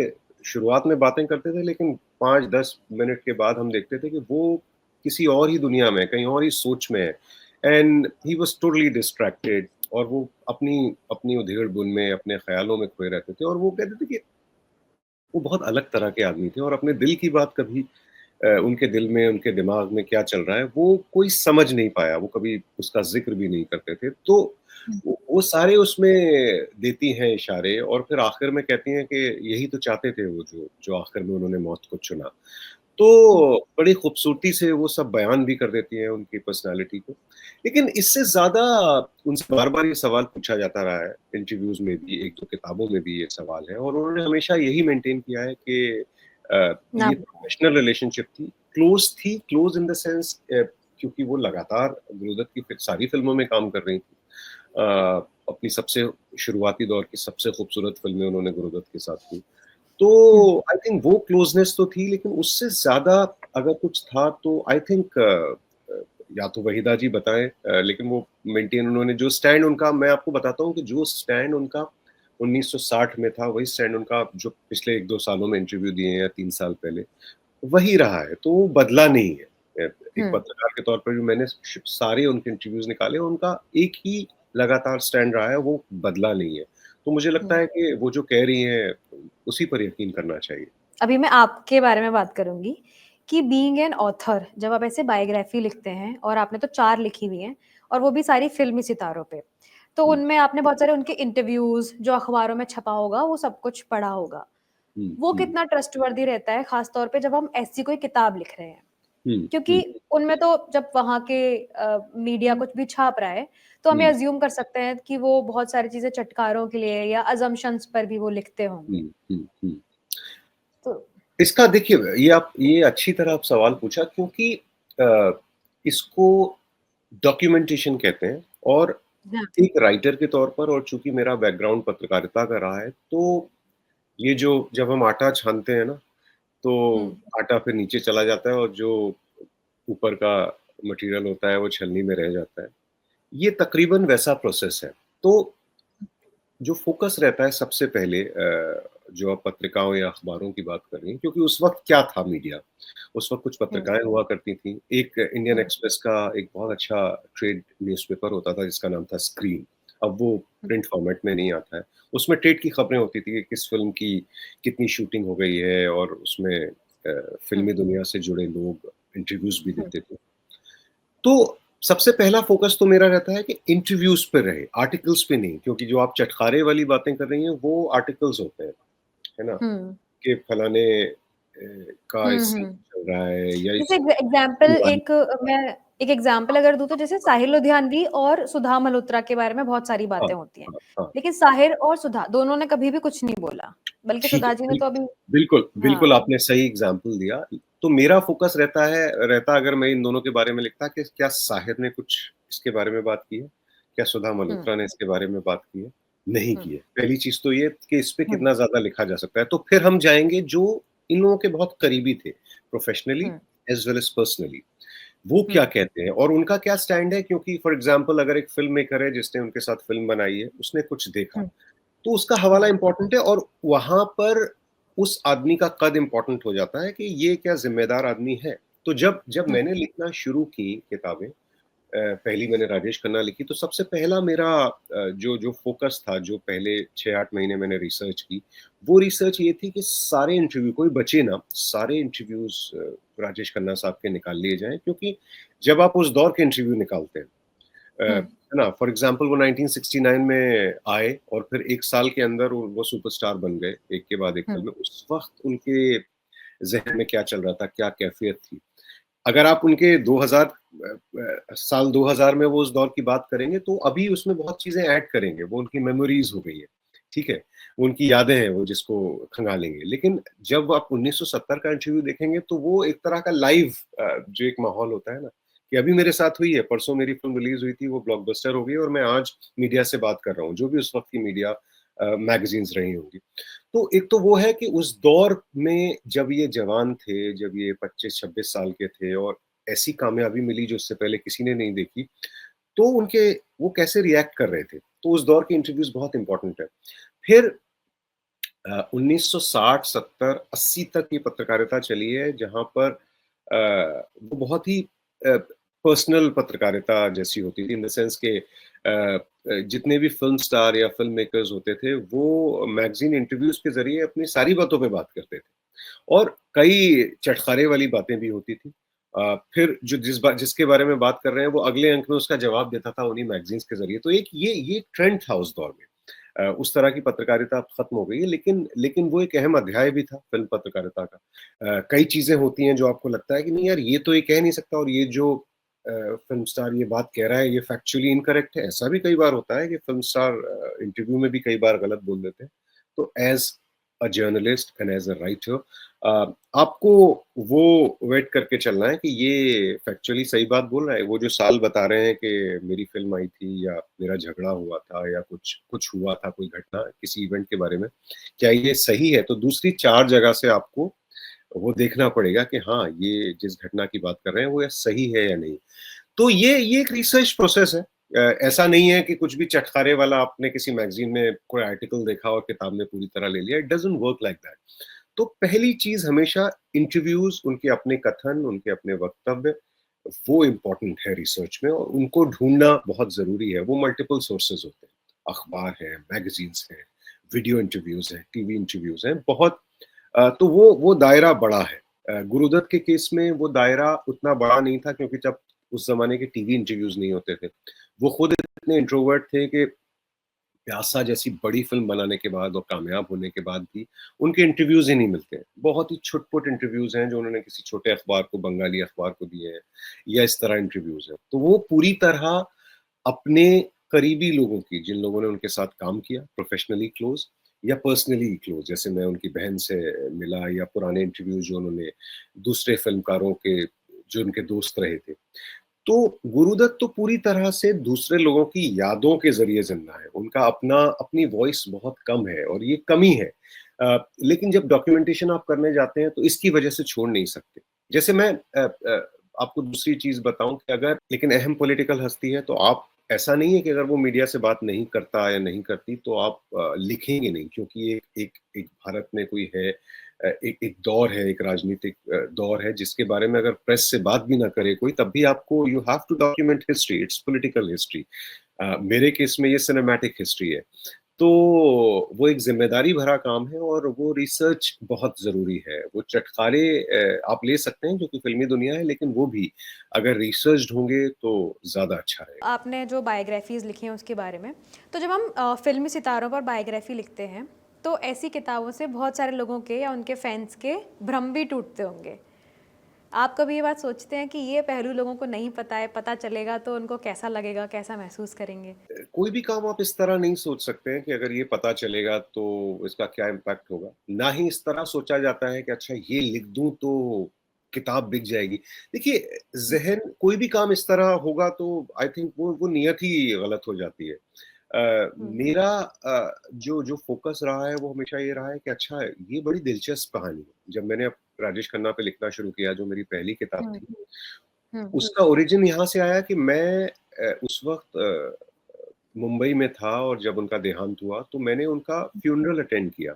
शुरुआत में बातें करते थे, लेकिन 5-10 मिनट के बाद हम देखते थे कि वो किसी और ही दुनिया में, कहीं और ही सोच में है। And he was totally distracted, और वो अपनी अपनी उधेड़-बुन में, अपने ख़्यालों में खोए रहते थे, और वो कहते थे कि वो बहुत अलग तरह के आदमी थे, और अपने दिल की बात कभी उनके दिल में, उनके दिमाग में क्या चल रहा है, वो कोई समझ नहीं पाया, वो कभी उसका ज़िक्र भी नहीं करते थे। तो हुँ, वो सारे उसमें देती हैं इशारे, और फिर आखिर में कहती हैं कि यही तो चाहते थे वो, जो जो आखिर में उन्होंने मौत को चुना। तो हुँ, बड़ी खूबसूरती से वो सब बयान भी कर देती हैं उनकी पर्सनैलिटी को। लेकिन इससे ज़्यादा उनसे बार-बार ये सवाल पूछा जाता रहा है, इंटरव्यूज़ में भी, 1-2 किताबों में भी ये सवाल है, और उन्होंने हमेशा यही मेंटेन किया है कि ना ये प्रोफ़ेशनल रिलेशनशिप थी, क्लोज़ इन द सेंस क्योंकि वो लगातार गुरुदत्त की सारी फ़िल्मों में काम कर रही थी। अपनी सबसे शुरुआती दौर की सबसे खूबसूरत फ़िल्में उन्होंने गुरुदत्त के साथ की। तो हुँ, आई थिंक वो क्लोज़नेस तो थी, लेकिन उससे ज़्यादा अगर कुछ था तो आई थिंक या तो वहीदा जी बताएँ, लेकिन वो मेंटेन उन्होंने जो स्टैंड उनका, मैं आपको बताता हूँ कि जो स्टैंड उनका 1960 में था, वही स्टैंड उनका जो पिछले 1-2 सालों में इंटरव्यू दिए हैं या 3 साल पहले, वही रहा है, तो वो बदला नहीं है। एक हुँ, पत्रकार के तौर पर भी मैंने सारे उनके इंटरव्यूज़ निकाले, उनका एक ही लगातार स्टैंड रहा है, वो बदला नहीं है। तो मुझे लगता हुँ। है कि वो जो कह रही हैं, उसी पर यकीन करना चाहिए। अभी मैं आपके बारे में बात करूँगी कि बीइंग एन ऑथर जब आप ऐसे बायोग्राफी लिखते हैं और आपने तो 4 लिखी हुई हैं और वो भी सारी फ़िल्मी सितारों पे। तो हुँ, उनमें आपने बहुत सारे उनके इंटरव्यूज़ जो अखबारों में छपा होगा, वो सब कुछ पढ़ा होगा। हुँ, वो हुँ, कितना ट्रस्टवर्दी रहता है ख़ास तौर पे जब हम ऐसी कोई किताब लिख रहे हैं। हुँ, क्योंकि हुँ, उनमें तो जब वहाँ के मीडिया कुछ भी छाप रहा है, तो हमें हुँ, अज़्यूम कर सकते हैं कि वो बहुत सारी चीज़ें चटकारों के लिए या असम्पशन्स पर भी वो लिखते हुँ, होंगे। हुँ, हुँ। तो इसका देखिए, ये अच्छी तरह आप सवाल पूछा, क्योंकि अ, इसको डॉक्यूमेंटेशन कहते हैं, और हाँ। एक राइटर के तौर पर, और चूँकि मेरा बैकग्राउंड पत्रकारिता का रहा है, तो ये जो जब हम आटा छानते हैं ना, तो हुँ, आटा फिर नीचे चला जाता है, और जो ऊपर का मटीरियल होता है वो छलनी में रह जाता है। ये तकरीबन वैसा प्रोसेस है। तो जो फ़ोकस रहता है सबसे पहले, जो आप पत्रिकाओं या अखबारों की बात कर रही हैं, क्योंकि उस वक़्त क्या था मीडिया? उस वक़्त कुछ हुँ, पत्रिकाएँ हुआ करती थीं। एक इंडियन हुँ, एक्सप्रेस का एक बहुत अच्छा ट्रेड न्यूज़पेपर होता था जिसका नाम था स्क्रीन। अब वो हुँ, प्रिंट फ़ॉर्मेट में नहीं आता है। उसमें ट्रेड की खबरें होती थी कि किस फ़िल्म की कितनी शूटिंग हो गई है, और उसमें हुँ, फ़िल्मी दुनिया से जुड़े लोग इंटरव्यूज़ भी हुँ, देते थे। तो सबसे पहला फ़ोकस तो मेरा रहता है कि इंटरव्यूज़ पे रहे, आर्टिकल्स पे नहीं, क्योंकि जो आप चटखारे वाली बातें कर रही हैं, वो आर्टिकल्स होते हैं, है ना? हुँ, कि फलाने का हुँ, इस सीन हुँ। चल रहा है, या जैसे इस एग्ज़ाम्पल मैं एक एग्ज़ाम्पल अगर दूँ तो जैसे साहिल लुधियानवी और सुधा मल्होत्रा के बारे में बहुत सारी हाँ, बातें होती हैं। हाँ, हाँ। लेकिन साहिर और सुधा दोनों ने कभी भी कुछ नहीं बोला। बल्कि ठीक सुधा है, जी ने तो अभी बिल्कुल, हाँ, बिल्कुल आपने सही एग्ज़ाम्पल दिया। तो मेरा फ़ोकस रहता अगर मैं इन दोनों के बारे में लिखता कि क्या साहिर ने कुछ इसके बारे में बात की है? क्या सुधा हुँ, मल्होत्रा ने इसके बारे में बात की है? नहीं हुँ, की है। पहली चीज़ तो ये कि इस पे हुँ, कितना ज़्यादा लिखा जा सकता है। तो फिर हम जाएँगे जो इन लोगों के बहुत करीबी थे, प्रोफ़ेशनली हुँ, एज़ वेल एज़ पर्सनली। वो हुँ, क्या कहते हैं और उनका क्या स्टैंड है क्योंकि फॉर एग्ज़ाम्पल अगर एक फ़िल्म मेकर है जिसने उनके साथ फ़िल्म बनाई है, उसने कुछ देखा, हुँ, तो उसका हुँ, हवाला इम्पोर्टेंट है और वहाँ पर उस आदमी का कद इम्पोर्टेंट हो जाता है कि ये क्या ज़िम्मेदार आदमी है। तो जब जब हुँ, मैंने लिखना शुरू की किताबें पहली मैंने राजेश खन्ना लिखी तो सबसे पहला मेरा जो जो फ़ोकस था, जो पहले 6-8 महीने मैंने रिसर्च की, वो रिसर्च ये थी कि सारे इंटरव्यू कोई बचे ना, सारे इंटरव्यूज़ राजेश खन्ना साहब के निकाल लिए जाएँ क्योंकि जब आप उस दौर के इंटरव्यू निकालते हैं हुँ, है ना? फॉर एग्ज़ाम्पल वो 1969 में आए और फिर 1 साल के अंदर वो सुपरस्टार बन गए, एक के बाद एक हुँ, फ़िल्म में। उस वक़्त उनके ज़हन में क्या चल रहा था, क्या कैफ़ियत थी? अगर आप उनके 2000 साल 2000 में वो उस दौर की बात करेंगे, तो अभी उसमें बहुत चीज़ें ऐड करेंगे, वो उनकी मेमोरीज़ हो गई है, ठीक है? वो उनकी यादें हैं, वो जिसको खंगालेंगे। लेकिन जब आप 1970 का इंटरव्यू देखेंगे, तो वो एक तरह का लाइव जो एक माहौल होता है ना, कि अभी मेरे साथ हुई है, परसों मेरी फ़िल्म रिलीज़ हुई थी, वो ब्लॉकबस्टर हो गई और मैं आज मीडिया से बात कर रहा हूँ, जो भी उस वक़्त की मीडिया मैगज़ीन्स रही होंगी। तो एक तो वो है कि उस दौर में जब ये जवान थे, जब ये 25-26 साल के थे और ऐसी कामयाबी मिली जो उससे पहले किसी ने नहीं देखी, तो उनके वो कैसे रिएक्ट कर रहे थे। तो उस दौर के इंटरव्यूज़ बहुत इम्पोर्टेंट है। फिर 1960, 70, 80 तक ये पत्रकारिता चली है जहाँ पर वो बहुत ही पर्सनल पत्रकारिता जैसी होती थी इन द सेंस के जितने भी फ़िल्म स्टार या फ़िल्म मेकर्स होते थे, वो मैगज़ीन इंटरव्यूज़ के ज़रिए अपनी सारी बातों पे बात करते थे। और कई चटखारे वाली बातें भी होती थी। फिर जो जिसके बारे में बात कर रहे हैं वो अगले अंक में उसका जवाब देता था उन्हीं मैगज़ीन्स के ज़रिए। तो एक ये ट्रेंड था उस दौर में। उस तरह की पत्रकारिता अब खत्म हो गई है लेकिन लेकिन वो एक अहम अध्याय भी था फ़िल्म पत्रकारिता का। कई चीज़ें होती हैं जो आपको लगता है कि नहीं यार ये तो ये कह नहीं सकता और ये जो फ़िल्म स्टार ये बात कह रहा है ये फैक्चुअली इनकरेक्ट है। ऐसा भी कई बार होता है कि फ़िल्म स्टार इंटरव्यू में भी कई बार गलत बोल देते हैं। तो as a journalist and as a writer uh, आपको वो वेट करके चलना है कि ये फैक्चुअली सही बात बोल रहा है। वो जो साल बता रहे हैं कि मेरी फ़िल्म आई थी या मेरा झगड़ा हुआ था या कुछ कुछ हुआ था, कोई घटना किसी इवेंट के बारे में, क्या ये सही है? तो दूसरी 4 जगह से आपको वो देखना पड़ेगा कि हाँ, ये जिस घटना की बात कर रहे हैं, वो ये सही है या नहीं। तो ये एक रिसर्च प्रोसेस है। ऐसा नहीं है कि कुछ भी चटखारे वाला आपने किसी मैगज़ीन में कोई आर्टिकल देखा और किताब में पूरी तरह ले लिया। It doesn't work like that. तो पहली चीज़ हमेशा इंटरव्यूज़, उनके अपने कथन, उनके अपने वक्तव्य, वो इम्पोर्टेंट है रिसर्च में और उनको ढूँढना बहुत ज़रूरी है। वो मल्टीपल सोर्सेज़ होते हैं। अखबार है, मैगज़ीन्स हैं, वीडियो इंटरव्यूज़ हैं, टीवी इंटरव्यूज़ हैं, बहुत तो वो दायरा बड़ा है। गुरुदत्त के केस में वो दायरा उतना बड़ा नहीं था क्योंकि जब उस ज़माने के टीवी इंटरव्यूज़ नहीं होते थे। वो खुद इतने इंट्रोवर्ट थे कि प्यासा जैसी बड़ी फ़िल्म बनाने के बाद और कामयाब होने के बाद भी उनके इंटरव्यूज़ ही नहीं मिलते हैं। बहुत ही छुट-पुट इंटरव्यूज़ हैं जो उन्होंने किसी छोटे अखबार को, बंगाली अखबार को दिए हैं या इस तरह इंटरव्यूज़ हैं। तो वो पूरी तरह अपने करीबी लोगों की, जिन लोगों ने उनके साथ काम किया, प्रोफ़ेशनली क्लोज़ या पर्सनली क्लोज़, जैसे मैं उनकी बहन से मिला या पुराने इंटरव्यूज़ जो उन्होंने दूसरे फ़िल्मकारों के जो उनके दोस्त रहे थे। तो गुरुदत्त तो पूरी तरह से दूसरे लोगों की यादों के ज़रिए ज़िंदा है। उनका अपनी वॉइस बहुत कम है और ये कमी है। लेकिन जब डॉक्यूमेंटेशन आप करने जाते हैं तो इसकी वजह से छोड़ नहीं सकते। जैसे मैं आपको दूसरी चीज़ बताऊँ कि अगर लेकिन अहम पॉलिटिकल हस्ती है तो आप ऐसा नहीं है कि अगर वो मीडिया से बात नहीं करता या नहीं करती तो आप लिखेंगे नहीं क्योंकि एक भारत में कोई है एक एक दौर है, एक राजनीतिक दौर है जिसके बारे में अगर प्रेस से बात भी ना करे कोई तब भी आपको you have to document history, it's political history. मेरे केस में ये सिनेमैटिक हिस्ट्री है। तो वो एक ज़िम्मेदारी भरा काम है और वो रिसर्च बहुत ज़रूरी है। वो चटखारे आप ले सकते हैं क्योंकि फ़िल्मी दुनिया है लेकिन वो भी अगर रिसर्च्ड होंगे तो ज़्यादा अच्छा रहेगा। आपने जो बायोग्राफ़ीज़ लिखी हैं उसके बारे में, तो जब हम फ़िल्मी सितारों पर बायोग्राफ़ी लिखते हैं, तो ऐसी किताबों से बहुत सारे लोगों के या उनके फैन्स के भ्रम भी टूटते होंगे। आप कभी ये बात सोचते हैं कि ये पहलू लोगों को नहीं पता है, पता चलेगा तो उनको कैसा लगेगा, कैसा महसूस करेंगे? कोई भी काम आप इस तरह नहीं सोच सकते हैं कि अगर ये पता चलेगा तो इसका क्या इम्पैक्ट होगा। ना ही इस तरह सोचा जाता है कि अच्छा ये लिख दूँ तो किताब बिक जाएगी। देखिए, ज़हन कोई भी काम इस तरह होगा तो आई थिंक वो नियत ही गलत हो जाती है। हुँ, मेरा जो जो फ़ोकस रहा है वो हमेशा ये रहा है कि अच्छा ये बड़ी दिलचस्प कहानी है। जब मैंने अब राजेश खन्ना पे लिखना शुरू किया जो मेरी पहली किताब हुँ, थी, हुँ, उसका ओरिजिन यहाँ से आया कि मैं उस वक़्त मुंबई में था और जब उनका देहांत हुआ तो मैंने उनका फ्यूनरल अटेंड किया।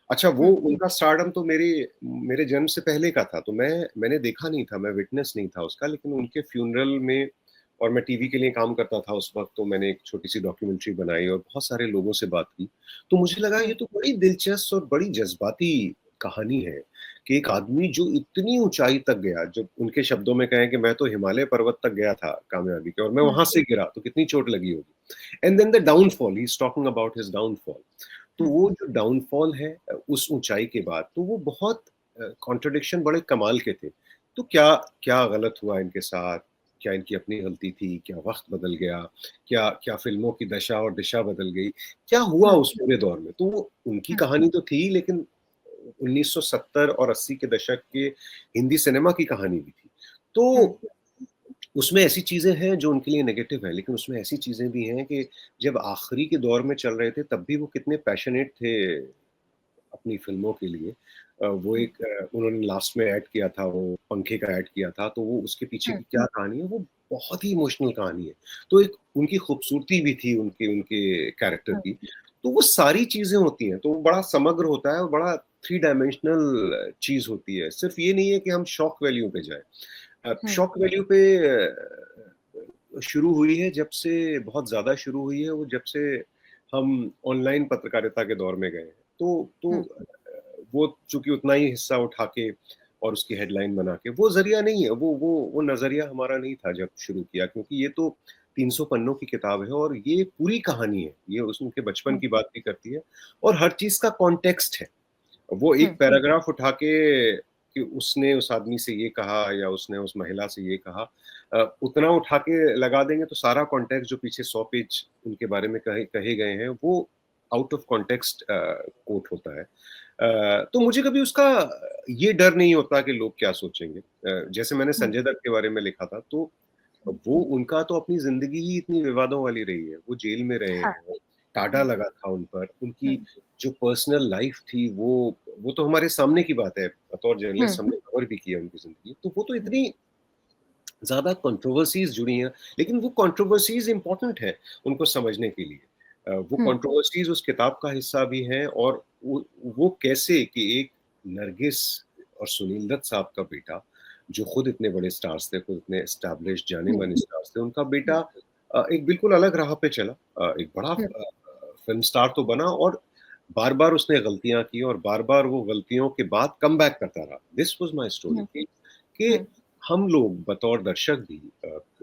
अच्छा वो हुँ, उनका स्टारडम तो मेरे जन्म से पहले का था, तो मैंने देखा नहीं था, मैं विटनेस नहीं था उसका, लेकिन उनके फ्यूनरल में और मैं टीवी के लिए काम करता था उस वक़्त, तो मैंने एक छोटी-सी डॉक्यूमेंट्री बनाई और बहुत सारे लोगों से बात की। तो मुझे लगा ये हुँ, तो बड़ी दिलचस्प और बड़ी जज़्बाती कहानी है कि एक आदमी जो इतनी ऊँचाई तक गया, जब उनके शब्दों में कहें कि मैं तो हिमालय पर्वत तक गया था कामयाबी के और मैं हुँ, वहाँ से गिरा, तो कितनी चोट लगी होगी। And then the downfall, he is talking about his downfall. तो हुँ, वो जो डाउनफॉल है उस ऊँचाई के बाद, तो वो बहुत कॉन्ट्रडिक्शन बड़े कमाल के थे। तो क्या क्या गलत हुआ इनके साथ? क्या इनकी अपनी गलती थी? क्या वक़्त बदल गया? क्या क्या फ़िल्मों की दशा और दिशा बदल गई? क्या हुआ हुँ, उस पूरे दौर में? तो वो उनकी हुँ, कहानी तो थी, लेकिन 1970 और 80 के दशक के हिंदी सिनेमा की कहानी भी थी। हुँ, तो उसमें ऐसी चीज़ें हैं जो उनके लिए नेगेटिव है, लेकिन उसमें ऐसी चीज़ें भी हैं कि जब आखिरी के दौर में चल रहे थे, तब भी वो कितने पैशनेट थे अपनी फ़िल्मों के लिए। वो हुँ, एक उन्होंने लास्ट में ऐड किया था, वो पंखे का ऐड किया था, तो वो उसके पीछे हुँ, की क्या कहानी है, वो बहुत ही इमोशनल कहानी है। तो एक उनकी खूबसूरती भी थी उनके उनके कैरेक्टर हुँ, की। तो वो सारी चीज़ें होती हैं, तो वो बड़ा समग्र होता है और बड़ा थ्री डायमेंशनल चीज़ होती है। सिर्फ़ ये नहीं है कि हम शॉक वैल्यू पे जाएँ। हुँ, शॉक वैल्यू पे शुरू हुई है जब से बहुत ज़्यादा शुरू हुई है वो जब से हम ऑनलाइन पत्रकारिता के दौर में गए हैं। तो हुँ, वो चूँकि उतना ही हिस्सा उठा के और उसकी हेडलाइन बना के वो ज़रिया नहीं है, वो नज़रिया हमारा नहीं था जब शुरू किया, क्योंकि ये तो 300 पन्नों की किताब है और ये पूरी कहानी है। ये उस उनके बचपन हुँ, की बात भी करती है और हर चीज़ का कॉन्टेक्स्ट है। वो हुँ, एक पैराग्राफ उठा के कि उसने उस आदमी से ये कहा या उसने उस महिला से ये कहा, उतना उठा के लगा देंगे तो सारा कॉन्टेक्स्ट जो पीछे 100 पेज उनके बारे में कहे कहे गए हैं वो आउट ऑफ कॉन्टेक्स्ट कोट होता है। तो मुझे कभी उसका ये डर नहीं होता कि लोग क्या सोचेंगे। जैसे मैंने हुँ, संजय दत्त के बारे में लिखा था, तो वो उनका तो अपनी ज़िंदगी ही इतनी विवादों वाली रही है। वो जेल में रहे हाँ, हैं, टाडा हुँ, लगा था उन पर, हुँ, उनकी जो पर्सनल लाइफ़ थी वो तो हमारे सामने की बात है, बतौर हुँ, जर्नलिस्ट हमने कवर भी किया उनकी ज़िंदगी। तो वो तो हुँ, इतनी ज़्यादा कंट्रोवर्सीज़ जुड़ी हैं, लेकिन वो कंट्रोवर्सीज़ इम्पोर्टेंट है उनको समझने के लिए। वो हुँ, कंट्रोवर्सीज़ उस किताब का हिस्सा भी हैं और वो कैसे कि एक नरगिस और सुनील दत्त साहब का बेटा, जो खुद इतने बड़े स्टार्स थे, खुद इतने एस्टेब्लिश्ड हुँ, जाने-माने स्टार्स थे, उनका हुँ, बेटा एक बिल्कुल अलग राह पे चला। एक बड़ा हुँ, फ़िल्म स्टार तो बना और बार-बार उसने गलतियाँ की और बार-बार वो गलतियों के बाद कमबैक करता रहा। दिस वाज़ माय स्टोरी हुँ, कि हुँ, हम लोग बतौर दर्शक भी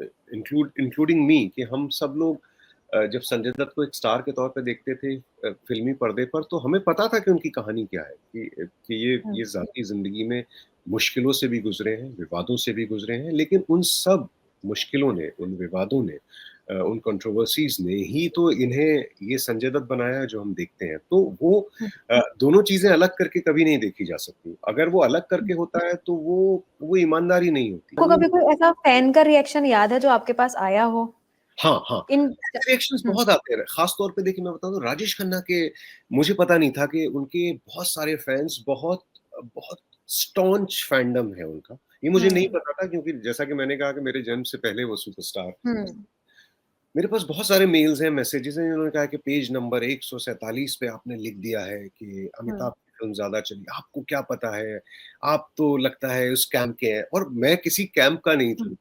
इंक्लूडिंग मी कि हम सब लोग जब संजय दत्त को एक स्टार के तौर पे देखते थे फ़िल्मी पर्दे पर, तो हमें पता था कि उनकी कहानी क्या है, कि हुँ, ये ज़ाती ज़िंदगी में मुश्किलों से भी गुज़रे हैं, विवादों से भी गुज़रे हैं, लेकिन उन सब मुश्किलों ने, उन विवादों ने, उन कंट्रोवर्सीज़ ने ही तो इन्हें ये संजय दत्त बनाया है जो हम देखते हैं। तो वो हुँ, दोनों चीज़ें अलग करके कभी नहीं देखी जा सकती। अगर वो अलग हुँ। करके होता है तो वो ईमानदारी नहीं होती। आपको कभी कोई ऐसा फैन का रिएक्शन याद है जो आपके पास आया हो? हाँ, हाँ। इन ऐसे रिएक्शंस हुँ, बहुत आते हैं। ख़ास तौर पे देखिए मैं बताऊँ तो राजेश खन्ना के मुझे पता नहीं था कि उनके बहुत सारे फैन्स बहुत बहुत स्टॉन्च फैंडम है उनका। ये मुझे नहीं हुँ, पता था क्योंकि जैसा कि मैंने कहा कि मेरे जन्म से पहले वो सुपरस्टार हुँ, मेरे पास बहुत सारे मेल्स हैं, मैसेजेस हैं, जिन्होंने कहा कि पेज नंबर 147 पे आपने लिख दिया है कि हुँ, अमिताभ की फ़िल्म ज़्यादा चली। आपको क्या पता है? आप तो लगता है उस कैंप के हैं और मैं किसी कैंप का नहीं हुँ,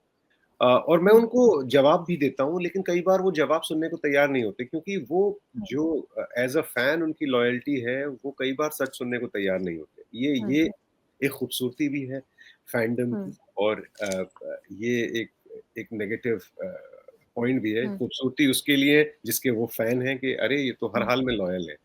था। और मैं हुँ, उनको जवाब भी देता हूँ, लेकिन कई बार वो जवाब सुनने को तैयार नहीं होते क्योंकि वो हुँ, जो एज़ अ फ़ैन उनकी लॉयल्टी है, वो कई बार सच सुनने को तैयार नहीं होते। हुँ, ये एक खूबसूरती भी है फैंडम हुँ, की और ये एक एक नेगेटिव पॉइंट भी है। हुँ, खूबसूरती उसके लिए जिसके वो फ़ैन हैं कि अरे! ये तो हर हुँ, हाल में लॉयल है।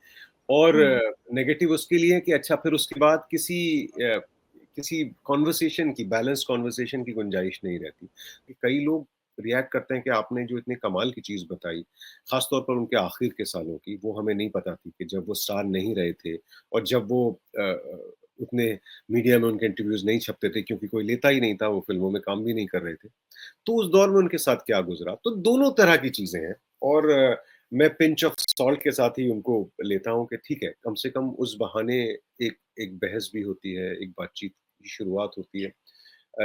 और हुँ, नेगेटिव उसके लिए कि अच्छा फिर उसके बाद किसी कन्वर्सेशन की बैलेंस्ड कन्वर्सेशन की गुंजाइश नहीं रहती। कि कई लोग रिएक्ट करते हैं कि आपने जो इतनी कमाल की चीज़ बताई, ख़ास तौर पर उनके आखिर के सालों की, वो हमें नहीं पता थी कि जब वो स्टार नहीं रहे थे और जब वो उतने मीडिया में उनके इंटरव्यूज़ नहीं छपते थे क्योंकि कोई लेता ही नहीं था, वो फ़िल्मों में काम भी नहीं कर रहे थे। तो उस दौर में उनके साथ क्या गुज़रा, तो दोनों तरह की चीज़ें हैं और मैं पिंच ऑफ सॉल्ट के साथ ही उनको लेता हूँ कि ठीक है, कम से कम उस बहाने एक एक बहस भी होती है, एक बातचीत की शुरुआत होती है।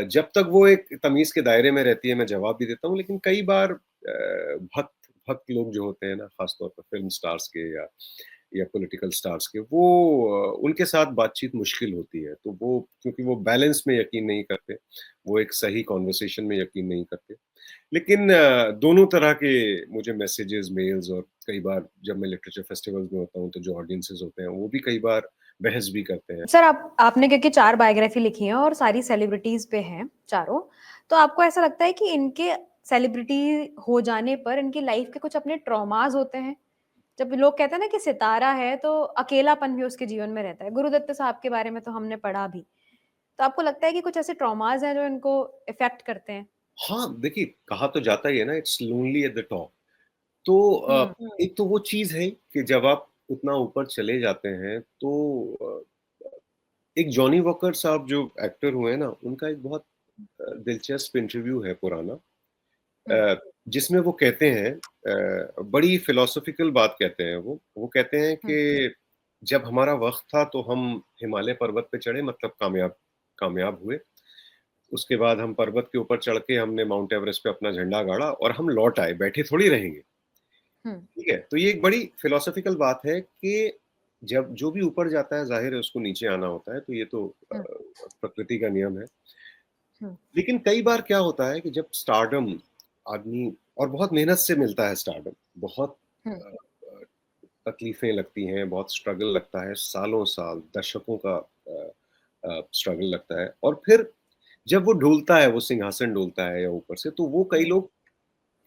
जब तक वो एक तमीज़ के दायरे में रहती है, मैं जवाब भी देता हूँ, लेकिन कई बार भक्त भक्त लोग जो होते हैं ना, ख़ास तौर पर फ़िल्म स्टार्स के या पॉलिटिकल स्टार्स के, वो उनके साथ बातचीत मुश्किल होती है। तो वो क्योंकि वो बैलेंस में यकीन नहीं करते, वो एक सही कन्वर्सेशन में यकीन नहीं करते। लेकिन दोनों तरह के मुझे मैसेजेस, मेल्स और कई बार जब मैं लिटरेचर फेस्टिवल्स में होता हूँ, तो जो ऑडियंसेस होते हैं, वो भी कई बार बहस भी करते हैं। सर आपने क्योंकि 4 बायोग्राफी लिखी है और सारी सेलिब्रिटीज़ पे हैं चारों, तो आपको ऐसा लगता है कि इनके सेलिब्रिटी हो जाने पर इनकी लाइफ के कुछ अपने ट्रॉमास होते हैं? जब लोग कहते हैं ना कि सितारा है तो अकेलापन भी उसके जीवन में रहता है। गुरुदत्त साहब के बारे में तो हमने पढ़ा भी। तो आपको लगता है कि कुछ ऐसे ट्रॉमास हैं जो इनको इफ़ेक्ट करते हैं? हाँ, देखिए कहा तो जाता ही है ना, it's lonely at the top. तो एक तो वो चीज़ है कि जब आप उतना ऊपर चले जाते हैं तो एक जॉनी वॉकर साहब जो एक्टर हुए हैं ना, उनका एक बहुत दिलचस्प इंटरव्यू है पुराना, हुँ, जिसमें वो कहते हैं बड़ी फिलॉसॉफिकल बात कहते हैं वो कहते हैं हुँ, कि जब हमारा वक़्त था तो हम हिमालय पर्वत पे चढ़े मतलब कामयाब कामयाब हुए। उसके बाद हम पर्वत के ऊपर चढ़ के हमने माउंट एवरेस्ट पे अपना झंडा गाड़ा और हम लौट आए, बैठे थोड़ी रहेंगे। हुँ, ठीक है? तो ये एक बड़ी फिलॉसॉफिकल बात है कि जब जो भी ऊपर जाता है ज़ाहिर है उसको नीचे आना होता है, तो ये तो हुँ, प्रकृति का नियम है। हुँ, लेकिन कई बार क्या होता है कि जब स्टारडम आदमी और बहुत मेहनत से मिलता है स्टारडम, बहुत हुँ, अ अ, तकलीफ़ें लगती हैं, बहुत स्ट्रगल लगता है, सालों-साल, दशकों का स्ट्रगल लगता है और फिर जब वो डोलता है, वो सिंहासन डोलता है या ऊपर से, तो वो कई हुँ, लोग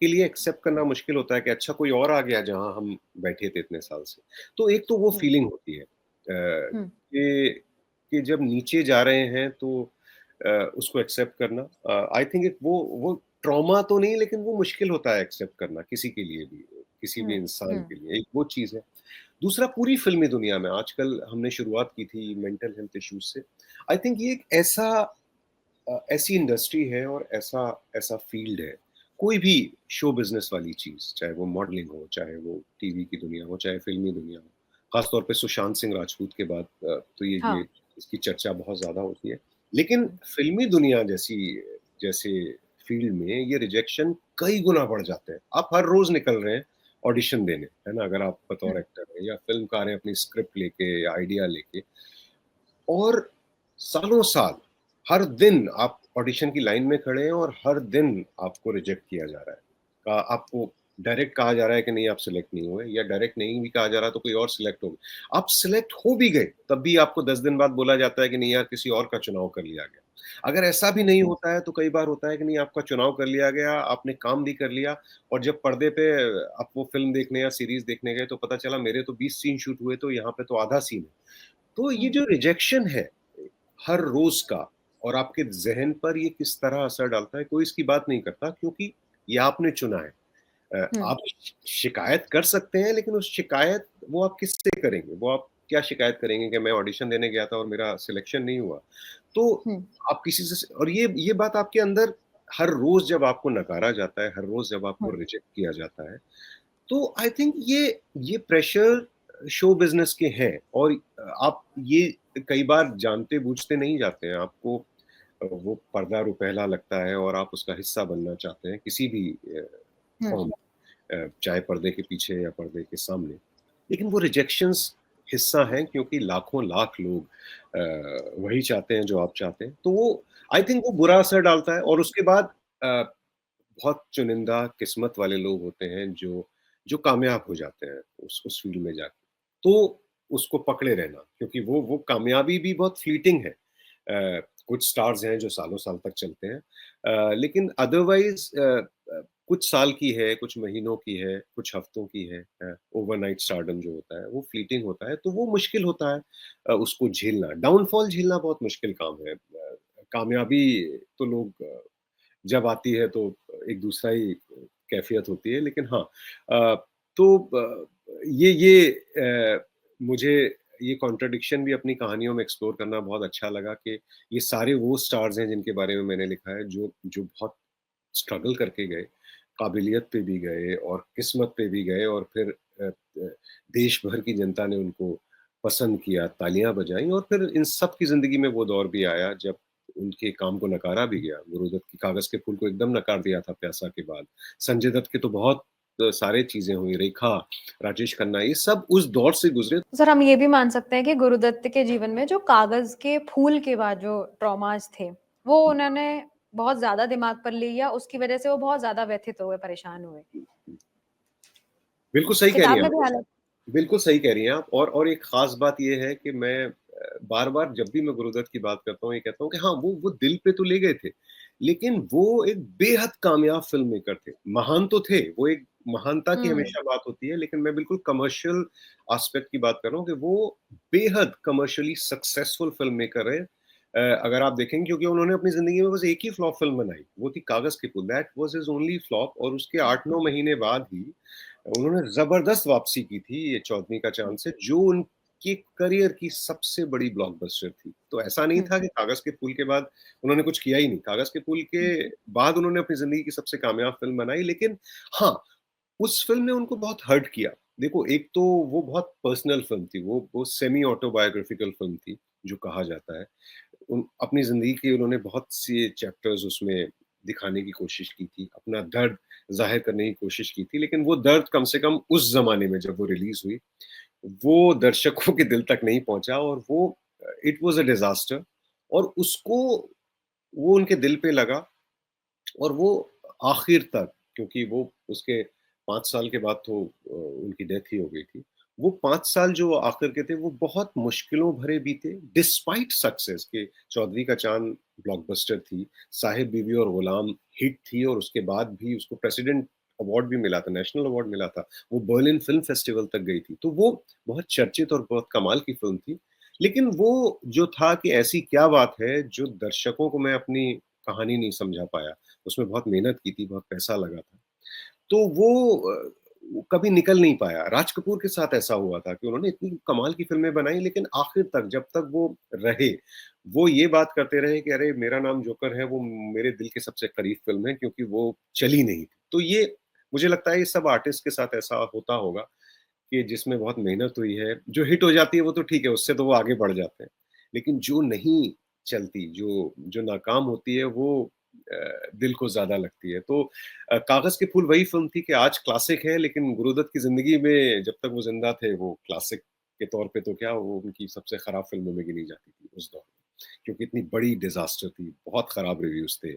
के लिए एक्सेप्ट करना मुश्किल होता है कि अच्छा कोई और आ गया जहाँ हम बैठे थे इतने साल से। तो एक तो वो हुँ, फीलिंग होती है हुँ, कि जब नीचे जा रहे हैं तो उसको एक्सेप्ट करना आई थिंक एक वो ट्रॉमा तो नहीं लेकिन वो मुश्किल होता है एक्सेप्ट करना किसी के लिए भी, किसी भी हुँ, इंसान हुँ, के लिए, एक वो चीज़ है। दूसरा पूरी फ़िल्मी दुनिया में आजकल हमने शुरुआत की थी मेंटल हेल्थ इश्यूज़ से। आई थिंक ये एक ऐसी इंडस्ट्री है और ऐसा ऐसा फ़ील्ड है, कोई भी शो बिज़नेस वाली चीज़, चाहे वो मॉडलिंग हो, चाहे वो टीवी की दुनिया हो, चाहे फ़िल्मी दुनिया हो। ख़ास तौर पे सुशांत सिंह राजपूत के बाद तो ये हाँ, इसकी चर्चा बहुत ज़्यादा होती है। लेकिन हुँ, फ़िल्मी दुनिया जैसी जैसे फ़ील्ड में ये रिजेक्शन कई गुना बढ़ जाते हैं। आप हर रोज़ निकल रहे हैं ऑडिशन देने, है ना? अगर आप बतौर हुँ, एक्टर हैं या फ़िल्मकार हैं अपनी स्क्रिप्ट लेके या आइडिया लेके और सालों-साल, हर दिन आप ऑडिशन की लाइन में खड़े हैं और हर दिन आपको रिजेक्ट किया जा रहा है। आपको डायरेक्ट कहा जा रहा है कि नहीं आप सिलेक्ट नहीं हुए या डायरेक्ट नहीं भी कहा जा रहा तो कोई और सिलेक्ट हो गए। आप सिलेक्ट हो भी गए, तब भी आपको 10 दिन बाद बोला जाता है कि नहीं यार किसी और का चुनाव कर लिया गया। अगर ऐसा भी हुँ, नहीं होता है तो कई बार होता है कि नहीं आपका चुनाव कर लिया गया, आपने काम भी कर लिया और जब पर्दे पे आप वो फ़िल्म देखने या सीरीज़ देखने गए तो पता चला मेरे तो 20 सीन शूट हुए तो यहाँ पे तो आधा सीन है। तो ये हुँ, जो रिजेक्शन है हर रोज का और आपके ज़हन पर ये किस तरह असर डालता है, कोई इसकी बात नहीं करता क्योंकि ये आपने चुना है। हुँ, आप शिकायत कर सकते हैं लेकिन उस शिकायत वो आप किससे करेंगे? वो आप क्या शिकायत करेंगे कि मैं ऑडिशन देने गया था और मेरा सिलेक्शन नहीं हुआ। तो हुँ, आप किसी से और ये बात आपके अंदर हर रोज़ जब आपको नकारा जाता है, हर रोज़ जब आपको हुँ, रिजेक्ट किया जाता है, तो आई थिंक ये प्रेशर शो बिज़नेस के हैं और आप ये कई बार जानते-बूझते नहीं जाते हैं। आपको वो पर्दा रुपहला लगता है और आप उसका हिस्सा बनना चाहते हैं किसी भी हुँ, फॉर्म चाहे पर्दे के पीछे या पर्दे के सामने। लेकिन वो रिजेक्शंस हिस्सा हैं क्योंकि लाखों लाख लोग वही चाहते हैं जो आप चाहते हैं। तो वो आई थिंक वो बुरा असर डालता है और उसके बाद बहुत चुनिंदा किस्मत वाले लोग होते हैं जो कामयाब हो जाते हैं उस फ़ील्ड में जाके। तो उसको पकड़े रहना क्योंकि वो कामयाबी भी बहुत फ्लीटिंग है। कुछ स्टार्स हैं जो सालों-साल तक चलते हैं। लेकिन अदरवाइज़ कुछ साल की है, कुछ महीनों की है, कुछ हफ्तों की है। ओवरनाइट स्टारडम जो होता है, वो फ्लीटिंग होता है, तो वो मुश्किल होता है उसको झेलना। डाउनफॉल झेलना बहुत मुश्किल काम है। कामयाबी तो लोग जब आती है तो एक दूसरा ही कैफ़ियत होती है। लेकिन हाँ तो ये मुझे ये कॉन्ट्रडिक्शन भी अपनी कहानियों में एक्सप्लोर करना बहुत अच्छा लगा कि ये सारे वो स्टार्स हैं जिनके बारे में मैंने लिखा है जो जो बहुत स्ट्रगल करके गए, काबिलियत पे भी गए और किस्मत पे भी गए और फिर देश भर की जनता ने उनको पसंद किया, तालियाँ बजाईं और फिर इन सब की ज़िंदगी में वो दौर भी आया जब उनके काम को नकारा भी गया। गुरुदत्त की कागज़ के फूल को एकदम नकार दिया था प्यासा के बाद। संजय दत्त के तो बहुत सारे चीज़ें हुई, रेखा, राजेश खन्ना ये सब उस दौर से गुज़रे। सर हम ये भी मान सकते हैं कि गुरुदत्त के जीवन में जो कागज़ के फूल के बाद जो ट्रॉमास थे, वो उन्होंने बहुत ज़्यादा दिमाग पर लिया, उसकी वज़ह से वो बहुत ज़्यादा व्यथित हुए, परेशान हुए। बिल्कुल सही कह रही किताब हैं में आप। भी हालाँकि बिल्कुल सही कह रही हैं आप और एक ख़ास बात ये है कि मैं बार-बार जब भी मैं गुरुदत्त की बात करता हूँ, ये कहता हूँ कि हाँ, वो दिल पे तो ले गए थे, लेकिन वो एक बेहद कामयाब फ़िल्म मेकर थे। महान तो थे, वो एक महानता की हुँ, हमेशा बात होती है, लेकिन मैं बिल्कुल कमर्शियल एस्पेक्ट की बात कर रहा हूँ कि वो बेहद कमर्शियली सक्सेसफुल फ़िल्म मेकर रहे। अगर आप देखेंगे क्योंकि उन्होंने अपनी ज़िंदगी में बस एक ही फ्लॉप फ़िल्म बनाई, वो थी Kaagaz ke Phool, that was his only flop और उसके 8-9 महीने बाद ही उन्होंने ज़बरदस्त वापसी की थी ये चौदहवीं का चांद से, जो उनके करियर की सबसे बड़ी ब्लॉकबस्टर थी। तो ऐसा नहीं हुँ, था कि कागज़ के फूल के बाद उन्होंने कुछ किया ही नहीं। कागज़ के फूल के हुँ, बाद उन्होंने अपनी ज़िंदगी की सबसे कामयाब फ़िल्म बनाई, लेकिन हाँ, उस फ़िल्म ने उनको बहुत हर्ट किया। देखो, एक तो वो बहुत पर्सनल फ़िल्म थी, वो सेमी ऑटोबायोग्राफिकल फ़िल्म थी, जो कहा जाता है। उन अपनी ज़िंदगी के उन्होंने बहुत से चैप्टर्स उसमें दिखाने की कोशिश की थी, अपना दर्द ज़ाहिर करने की कोशिश की थी, लेकिन वो दर्द कम से कम उस ज़माने में जब वो रिलीज़ हुई, वो दर्शकों के दिल तक नहीं पहुँचा और वो इट वाज़ अ डिज़ास्टर और उसको वो उनके दिल पे लगा और वो आखिर तक क्योंकि वो उसके 5 साल के बाद तो उनकी डेथ ही हो गई थी। वो 5 साल जो आखिर के थे वो बहुत मुश्किलों भरे बीते डिस्पाइट सक्सेस के चौधरी का चाँद ब्लॉकबस्टर थी, साहिब बीवी और गुलाम हिट थी और उसके बाद भी उसको प्रेसिडेंट अवार्ड भी मिला था, नेशनल अवार्ड मिला था। वो बर्लिन फ़िल्म फेस्टिवल तक गई थी। तो वो बहुत चर्चित और बहुत कमाल की फ़िल्म थी। लेकिन वो जो था कि ऐसी क्या बात है जो दर्शकों को मैं अपनी कहानी नहीं समझा पाया। उसमें बहुत मेहनत की थी, बहुत पैसा लगा था। तो वो कभी निकल नहीं पाया। राज कपूर के साथ ऐसा हुआ था कि उन्होंने इतनी कमाल की फ़िल्में बनाई लेकिन आखिर तक जब तक वो रहे, वो ये बात करते रहे कि अरे मेरा नाम जोकर है, वो मेरे दिल के सबसे करीब फ़िल्म है क्योंकि वो चली नहीं थी। तो ये मुझे लगता है ये सब आर्टिस्ट के साथ ऐसा होता होगा कि जिसमें बहुत मेहनत हुई है, जो हिट हो जाती है वो तो ठीक है, उससे तो वो आगे बढ़ जाते हैं। लेकिन जो नहीं चलती, जो जो नाकाम होती है वो दिल को ज़्यादा लगती है। तो कागज़ के फूल वही फ़िल्म थी कि आज क्लासिक है लेकिन गुरुदत्त की ज़िंदगी में जब तक वो ज़िंदा थे वो क्लासिक के तौर पे तो क्या वो उनकी सबसे खराब फ़िल्मों में गिनी जाती थी उस दौर में। क्योंकि इतनी बड़ी डिज़ास्टर थी, बहुत खराब रिव्यूज़ थे।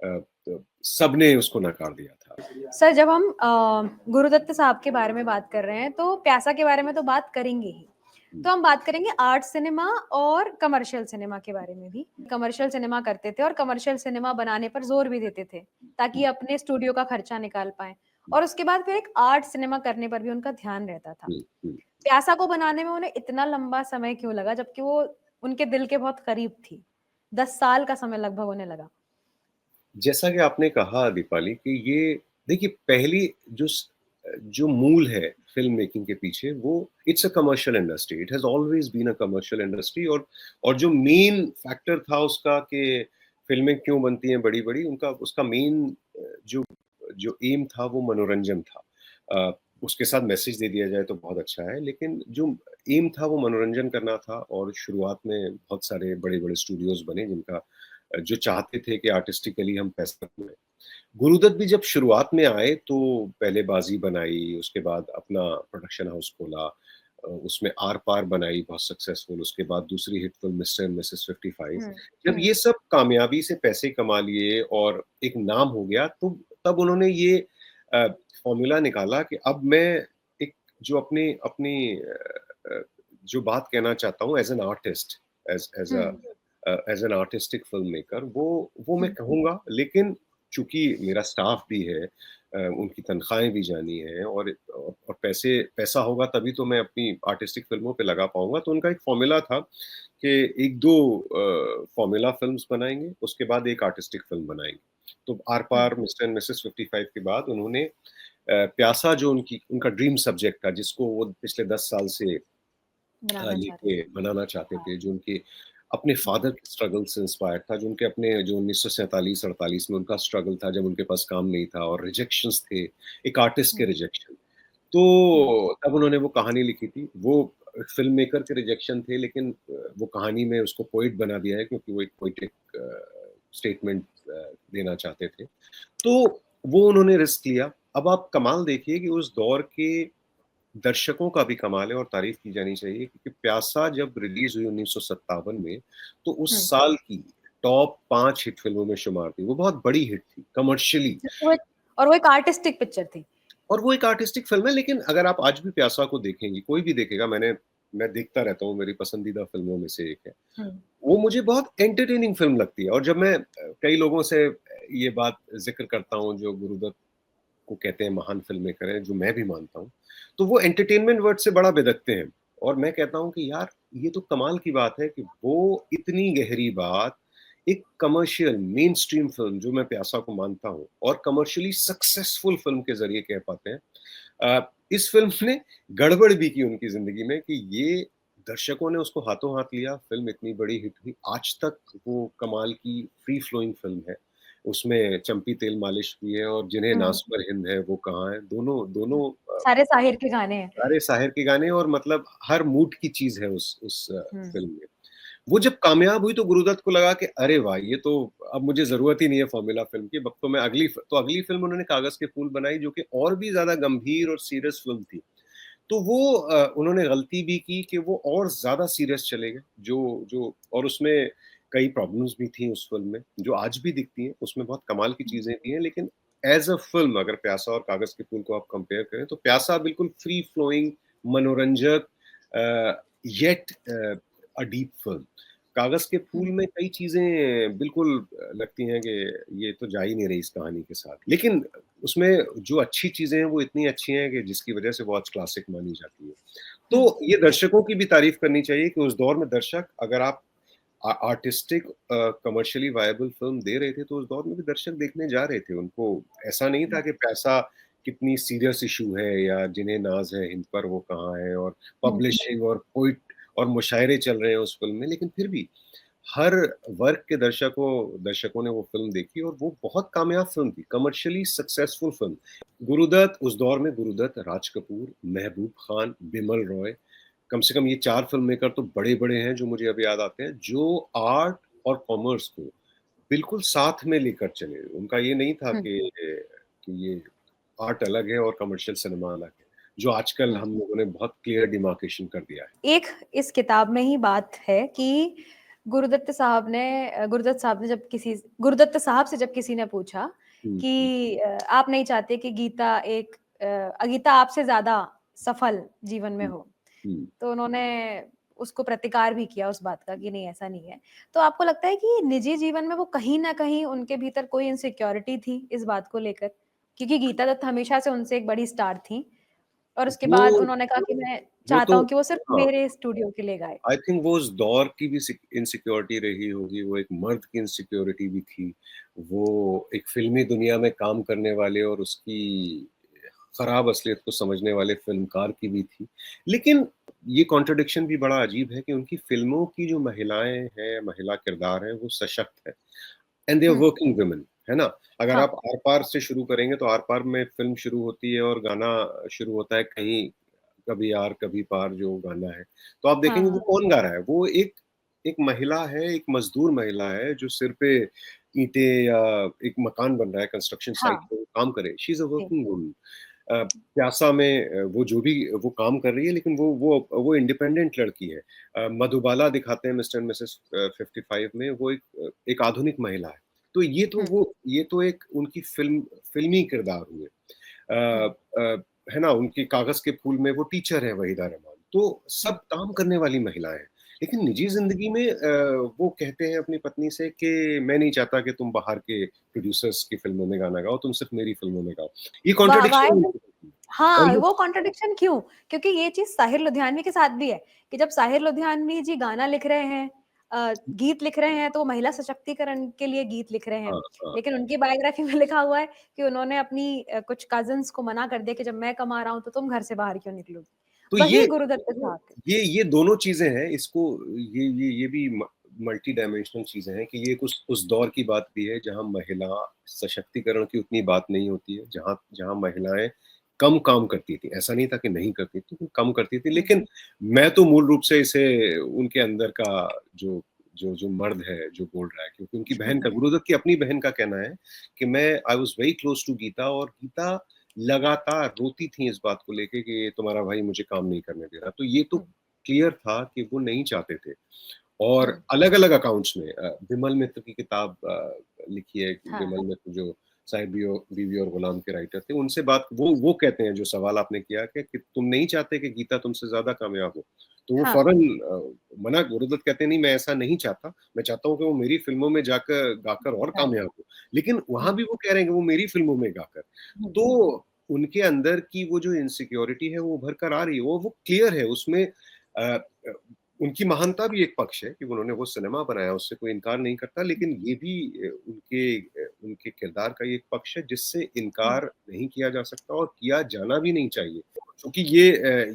तो सबने उसको नकार दिया था। सर जब हम गुरुदत्त साहब के बारे में बात कर रहे हैं, तो प्यासा के बारे में तो बात करेंगे ही। हुँ, तो हम बात करेंगे आर्ट सिनेमा और कमर्शियल सिनेमा के बारे में भी। कमर्शियल सिनेमा करते थे और कमर्शियल सिनेमा बनाने पर ज़ोर भी देते थे, ताकि हुँ, अपने स्टूडियो का खर्चा निकाल पाएँ हुँ, और उसके बाद फिर एक आर्ट सिनेमा करने पर भी उनका ध्यान रहता था। हुँ, हुँ। प्यासा को बनाने में उन्हें इतना लंबा समय क्यों लगा जबकि वो उनके दिल के बहुत करीब थी? 10 साल का समय लगभग उन्हें लगा। जैसा कि आपने कहा दीपाली कि ये देखिए पहली जो मूल है फ़िल्म मेकिंग के पीछे वो it's a commercial industry. It has always been a commercial industry और जो मेन फैक्टर था उसका कि फ़िल्में क्यों बनती हैं बड़ी-बड़ी उनका उसका मेन जो जो एम था वो मनोरंजन था। उसके साथ मैसेज दे दिया जाए तो बहुत अच्छा है, लेकिन जो एम था वो मनोरंजन करना था और शुरुआत में बहुत सारे बड़े-बड़े स्टूडियोज़ बने जिनका जो चाहते थे कि आर्टिस्टिकली हम पैसा कमाएँ। गुरुदत्त भी जब शुरुआत में आए तो पहले बाज़ी बनाई, उसके बाद अपना प्रोडक्शन हाउस खोला। उसमें आर-पार बनाई बहुत सक्सेसफुल, उसके बाद दूसरी hit film mister and Mrs 55। हुँ, जब हुँ, ये सब कामयाबी से पैसे कमा लिए और एक नाम हो गया तो तब उन्होंने ये फ़ॉर्मूला निकाला कि अब मैं एक जो अपनी अपनी जो बात कहना चाहता हूँ as an artist, as as a hmm, as an artistic film maker वो मैं हुँ, कहूँगा लेकिन चूँकि मेरा स्टाफ़ भी है उनकी तनख्वाहें भी जानी हैं और पैसा होगा तभी तो मैं अपनी आर्टिस्टिक फ़िल्मों पे लगा पाऊँगा। तो उनका एक फ़ॉर्मूला था कि 1-2 फ़ॉर्मूला फ़िल्म्स बनाएँगे, उसके बाद एक आर्टिस्टिक फ़िल्म बनाएँगे। तो हुँ, आर-पार, मिस्टर एंड मिसेस 55 के बाद उन्होंने प्यासा जो उनका ड्रीम सब्जेक्ट था जिसको वो पिछले 10 साल से बनाना चाह रहे लेके थे। बनाना चाहते हाँ। थे, जो उनके अपने हुँ, फ़ादर के स्ट्रगल से इंस्पायर्ड था, जो उनके अपने जो 1947-48 में उनका स्ट्रगल था, जब उनके पास काम नहीं था और रिजेक्शंस थे, एक आर्टिस्ट के हुँ, रिजेक्शन। हुँ, तो तब उन्होंने वो कहानी लिखी थी। वो फ़िल्म मेकर के रिजेक्शन थे, लेकिन वो कहानी में उसको पोएट बना दिया है, क्योंकि वो एक पोएटिक स्टेटमेंट देना चाहते थे। तो वो उन्होंने रिस्क लिया। अब आप कमाल देखिए कि उस दौर के दर्शकों का भी कमाल है और तारीफ़ की जानी चाहिए, क्योंकि प्यासा जब रिलीज़ हुई 1957 में, तो उस हुँ। साल की टॉप 5 हिट फ़िल्मों में शुमार थी। वो बहुत बड़ी हिट थी, कमर्शियली। वो एक आर्टिस्टिक पिक्चर थी। और वो एक आर्टिस्टिक फ़िल्म है, लेकिन अगर आप आज भी प्यासा को देखेंगी, कोई भी देखेगा, मैं देखता रहता हूँ, मेरी पसंदीदा फ़िल्मों में से एक है। हुँ, वो मुझे बहुत एंटरटेनिंग फ़िल्म लगती है, और जब मैं कई लोगों से ये बात ज़िक्र करता हूँ, जो गुरुदत्त को कहते हैं महान फ़िल्म मेकर हैं, जो मैं भी मानता हूँ, तो वो एंटरटेनमेंट वर्ड से बड़ा बेधकते हैं। और मैं कहता हूँ कि यार, ये तो कमाल की बात है कि वो इतनी गहरी बात एक कमर्शियल मेनस्ट्रीम फ़िल्म, जो मैं प्यासा को मानता हूँ, और कमर्शियली सक्सेसफुल फ़िल्म के ज़रिए कह पाते हैं। इस फ़िल्म ने गड़बड़ भी की उनकी ज़िंदगी में, कि ये दर्शकों ने उसको हाथों-हाथ लिया, फ़िल्म इतनी बड़ी हिट हुई। आज तक वो कमाल की फ्री फ्लोइंग फ़िल्म है। उसमें चंपी तेल मालिश भी है, और जिन्हें हुँ, नाज़ पर हिंद है वो कहाँ है। दोनों हुँ। दोनों सारे साहिर के गाने हैं। सारे साहिर के गाने, और मतलब हर मूड की चीज़ है उस हुँ, फ़िल्म में। वो हुँ, जब कामयाब हुई, तो गुरुदत्त को लगा कि अरे वाह! ये तो अब मुझे ज़रूरत ही नहीं है फ़ॉर्मूला फ़िल्म की, अब तो मैं अगली फ़िल्म उन्होंने कागज़ के फूल बनाई, जो कि और भी ज़्यादा गंभीर और सीरियस फ़िल्म थी। तो वो उन्होंने गलती भी की कि वो और ज़्यादा सीरियस चले गए, जो जो और उसमें कई प्रॉब्लम्स भी थी उस फ़िल्म में, जो आज भी दिखती हैं, उसमें बहुत कमाल की हुँ, चीज़ें भी हैं, लेकिन ऐज़ अ फ़िल्म अगर प्यासा और कागज़ के फूल को आप कंपेयर करें, तो प्यासा बिल्कुल फ्री फ्लोइंग, मनोरंजक, येट अ डीप फ़िल्म। कागज़ के फूल हुँ, में कई चीज़ें बिल्कुल लगती हैं कि ये तो जा ही नहीं रही इस कहानी के साथ। लेकिन उसमें जो अच्छी चीज़ें हैं, वो इतनी अच्छी हैं कि जिसकी वज़ह से वो आज क्लासिक मानी जाती है। हुँ, तो ये दर्शकों की भी तारीफ़ करनी चाहिए कि उस दौर में दर्शक, अगर आप आर्टिस्टिक कमर्शियली वायबल फ़िल्म दे रहे थे, तो उस दौर में भी दर्शक देखने जा रहे थे। उनको ऐसा नहीं था हुँ, कि पैसा कितनी सीरियस इश्यू है, या जिन्हें नाज़ है हिंद पर वो कहाँ है, और हुँ, पब्लिशिंग और पोइट और मुशायरे चल रहे हैं उस फ़िल्म में, लेकिन फिर भी हर वर्ग के दर्शकों ने वो फ़िल्म देखी, और वो बहुत कामयाब फ़िल्म थी, कमर्शियली सक्सेसफुल फ़िल्म। गुरुदत्त, उस दौर में गुरुदत्त, राज कपूर, महबूब खान, बिमल रॉय, कम से कम ये 4 फ़िल्म मेकर तो बड़े-बड़े हैं, जो मुझे अभी याद आते हैं, जो आर्ट और कॉमर्स को बिल्कुल साथ में लेकर चले। उनका ये नहीं था हुँ, कि ये आर्ट अलग है और कमर्शियल सिनेमा अलग है, जो आजकल हुँ। हम लोगों ने बहुत क्लियर डिमार्केशन कर दिया है। एक इस किताब में ही बात है कि गुरुदत्त साहब से जब किसी ने पूछा हुँ, हुँ, कि आप नहीं चाहते कि गीता आपसे ज़्यादा सफल जीवन में हुँ, हो, हुँ। तो उन्होंने उसको प्रतिकार भी किया उस बात का कि नहीं ऐसा नहीं है। तो आपको लगता है कि निजी जीवन में वो कहीं न कहीं उनके भीतर कोई इनसिक्योरिटी थी इस बात को लेकर? क्योंकि गीता दत्त हमेशा से उनसे एक बड़ी स्टार थीं और उसके वो बाद उन्होंने कहा कि वो मैं वो चाहता तो हूँ कि वो सिर्फ़ हाँ, मेरे स्टूडियो के लिए गाए। आई थिंक वो उस दौर की भी इनसिक्योरिटी रही होगी, वो एक मर्द की इनसिक्योरिटी भी थी। वो एक फ़िल्मी दुनिया में काम करने वाले और उसकी खराब असलियत को समझने वाले फ़िल्मकार की भी थी। लेकिन ये कॉन्ट्रडिक्शन भी बड़ा अजीब है कि उनकी फ़िल्मों की जो महिलाएँ हैं, महिला किरदार हैं, वो सशक्त है, and they are hmm, working women, है ना? अगर हाँ, आप आर-पार से शुरू करेंगे, तो आर-पार में फ़िल्म शुरू होती है और गाना शुरू होता है कहीं, कभी यार कभी पार जो गाना है। तो आप हाँ, देखेंगे वो हाँ, कौन गा रहा है? वो एक एक महिला है, एक मज़दूर महिला है, जो सिर पे ईंटें या एक मकान बन रहा है कंस्ट्रक्शन हाँ, साइट पे वो काम करे। शी इज़ अ जी, वर्किंग वुमन। प्यासा में वो जो भी वो काम कर रही है, लेकिन वो इंडिपेंडेंट लड़की है। मधुबाला दिखाते हैं मिस्टर एंड मिसेस 55 में, वो एक आधुनिक महिला है। तो हुँ, ये तो एक उनकी फ़िल्मी किरदार हुए। हुँ, है ना? उनकी कागज़ के फूल में वो टीचर है वहीदा रहमान। तो हुँ, सब काम करने वाली महिलाएँ हैं। लेकिन निजी हुँ। ज़िंदगी में वो कहते हैं अपनी पत्नी से कि मैं नहीं चाहता कि तुम बाहर के प्रोड्यूसर्स की फ़िल्मों में गाना गाओ, तुम सिर्फ़ मेरी फ़िल्मों में गाओ। ये व्हाई कॉन्ट्रडिक्शन डू और हाँ, ये वो कॉन्ट्रडिक्शन क्यों? क्योंकि ये चीज़ साहिर लुधियानवी के साथ भी है, कि जब साहिर लुधियानवी जी गाना लिख रहे हैं गीत लिख रहे हैं, तो वो महिला सशक्तिकरण के लिए गीत लिख रहे हैं। हाँ, हाँ। लेकिन उनकी बायोग्राफी में लिखा हुआ है कि उन्होंने अपनी कुछ कज़िन्स को मना कर दिया कि जब मैं कमा रहा हूँ, तो तुम घर से बाहर क्यों निकलोगी? तो वही गुरुदत्त के साथ है। ये दोनों चीज़ें हैं, इसको ये भी मल्टी डायमेंशनल चीज़ें हैं कि ये कुछ उस दौर की बात भी है जहाँ महिला सशक्तिकरण की उतनी बात नहीं होती है, जहाँ जहाँ महिलाएँ कम काम करती थी। ऐसा नहीं था कि नहीं करती थी, वो कम करती थी, हुँ, लेकिन मैं तो मूल रूप से इसे उनके अंदर का जो जो मर्द है, जो बोल रहा है, क्योंकि उनकी बहन का, गुरुदत्त की अपनी बहन का कहना है कि मैं I was very close to Geeta, और गीता लगातार रोती थी इस बात को लेके कि तुम्हारा भाई मुझे काम नहीं करने दे रहा। तो ये तो हुँ, क्लियर था कि वो नहीं चाहते थे। और हुँ, अलग-अलग अकाउंट्स में विमल मित्र की किताब लिखी है, हाँ, विमल मित्र जो साहिब बीवी और गुलाम के राइटर थे, उनसे बात वो कहते हैं, जो सवाल आपने किया कि तुम नहीं चाहते कि गीता तुमसे ज़्यादा कामयाब हो? तो वो हाँ, फौरन मना, गुरुदत्त कहते हैं नहीं, मैं ऐसा नहीं चाहता, मैं चाहता हूँ कि वो मेरी फ़िल्मों में जाकर गाकर और राइट, कामयाब हो। लेकिन वहाँ हुँ, भी वो कह रहे हैं कि वो मेरी फ़िल्मों में गाकर। हुँ, तो उनके अंदर की वो जो इनसिक्योरिटी है वो उभर कर आ रही है, वो क्लियर है उसमें। अ अ, उनकी महानता भी एक पक्ष है कि उन्होंने वो सिनेमा बनाया, उससे कोई इनकार नहीं करता, लेकिन ये भी उनके किरदार का ये एक पक्ष है जिससे हुँ, इनकार नहीं किया जा सकता और किया जाना भी नहीं चाहिए। क्योंकि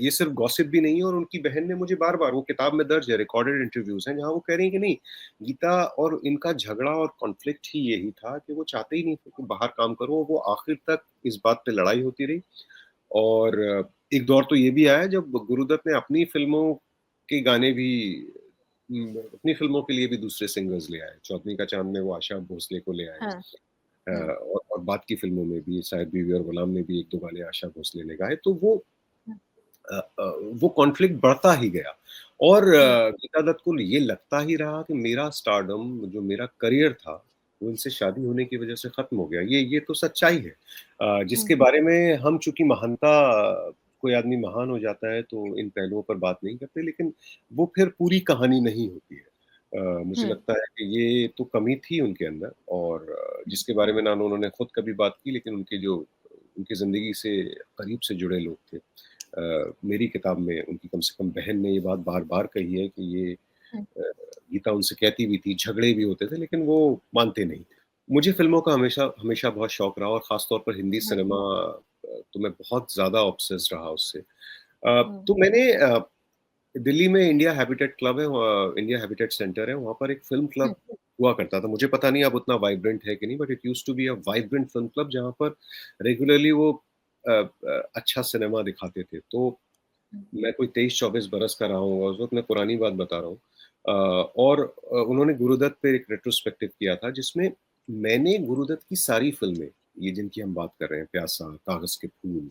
ये सिर्फ गॉसिप भी नहीं है, और उनकी बहन ने मुझे बार-बार, वो किताब में दर्ज है, रिकॉर्डेड इंटरव्यूज़ हैं जहाँ वो कह रही हैं कि नहीं, गीता और इनका झगड़ा और कॉन्फ्लिक्ट ही यही था कि वो चाहते ही नहीं थे कि बाहर काम करो, वो आखिर तक इस बात पे लड़ाई होती रही। और एक दौर तो ये भी आया जब गुरुदत्त ने अपनी फ़िल्मों के गाने भी अपनी फ़िल्मों के लिए भी दूसरे सिंगर्स ले आए। चौदहवीं का चाँद में वो आशा भोसले को ले आए। हाँ, हुँ, और बाद की फ़िल्मों में भी साहिब बीवी और गुलाम में भी 1-2 गाने आशा भोसले ने गाए, तो हुँ, वो कॉन्फ्लिक्ट बढ़ता ही गया। और हुँ, गीता दत्त को ये लगता ही रहा कि मेरा स्टारडम, जो मेरा करियर था, वो इनसे शादी होने की वज़ह से ख़त्म हो गया। ये तो सच्चाई है। हुँ, जिसके बारे में हम, चूँकि महानता, कोई आदमी महान हो जाता है तो इन पहलुओं पर बात नहीं करते, लेकिन वो फिर पूरी कहानी नहीं होती है। मुझे हुँ, लगता है कि ये तो कमी थी उनके अंदर, और जिसके बारे में ना उन्होंने खुद कभी बात की, लेकिन उनकी ज़िंदगी से करीब से जुड़े लोग थे। मेरी किताब में उनकी कम से कम बहन ने ये बात बार-बार कही है कि ये हुँ, अ, गीता उनसे कहती भी थी, झगड़े भी होते थे, लेकिन वो मानते नहीं थे। मुझे फ़िल्मों का हमेशा हमेशा बहुत शौक रहा, और ख़ास तौर पर हिंदी हुँ, सिनेमा, तो मैं बहुत ज़्यादा ऑब्सेस्ड रहा उससे। हुँ, तो मैंने दिल्ली में इंडिया हैबिटेट क्लब है, इंडिया हैबिटेट सेंटर है, वहाँ पर एक फ़िल्म हुँ, क्लब हुआ करता था। मुझे पता नहीं अब उतना वाइब्रेंट है कि नहीं, but it used to be a vibrant film club जहाँ पर रेगुलरली वो अच्छा सिनेमा दिखाते थे। तो हुँ, मैं कोई 23-24 बरस का रहा हूँगा उस वक़्त, मैं पुरानी बात बता रहा हूँ। और उन्होंने गुरुदत्त पे एक रेट्रोस्पेक्टिव किया था, जिसमें मैंने गुरुदत्त की सारी फ़िल्में, ये जिनकी हम बात कर रहे हैं, प्यासा, कागज़ के फूल,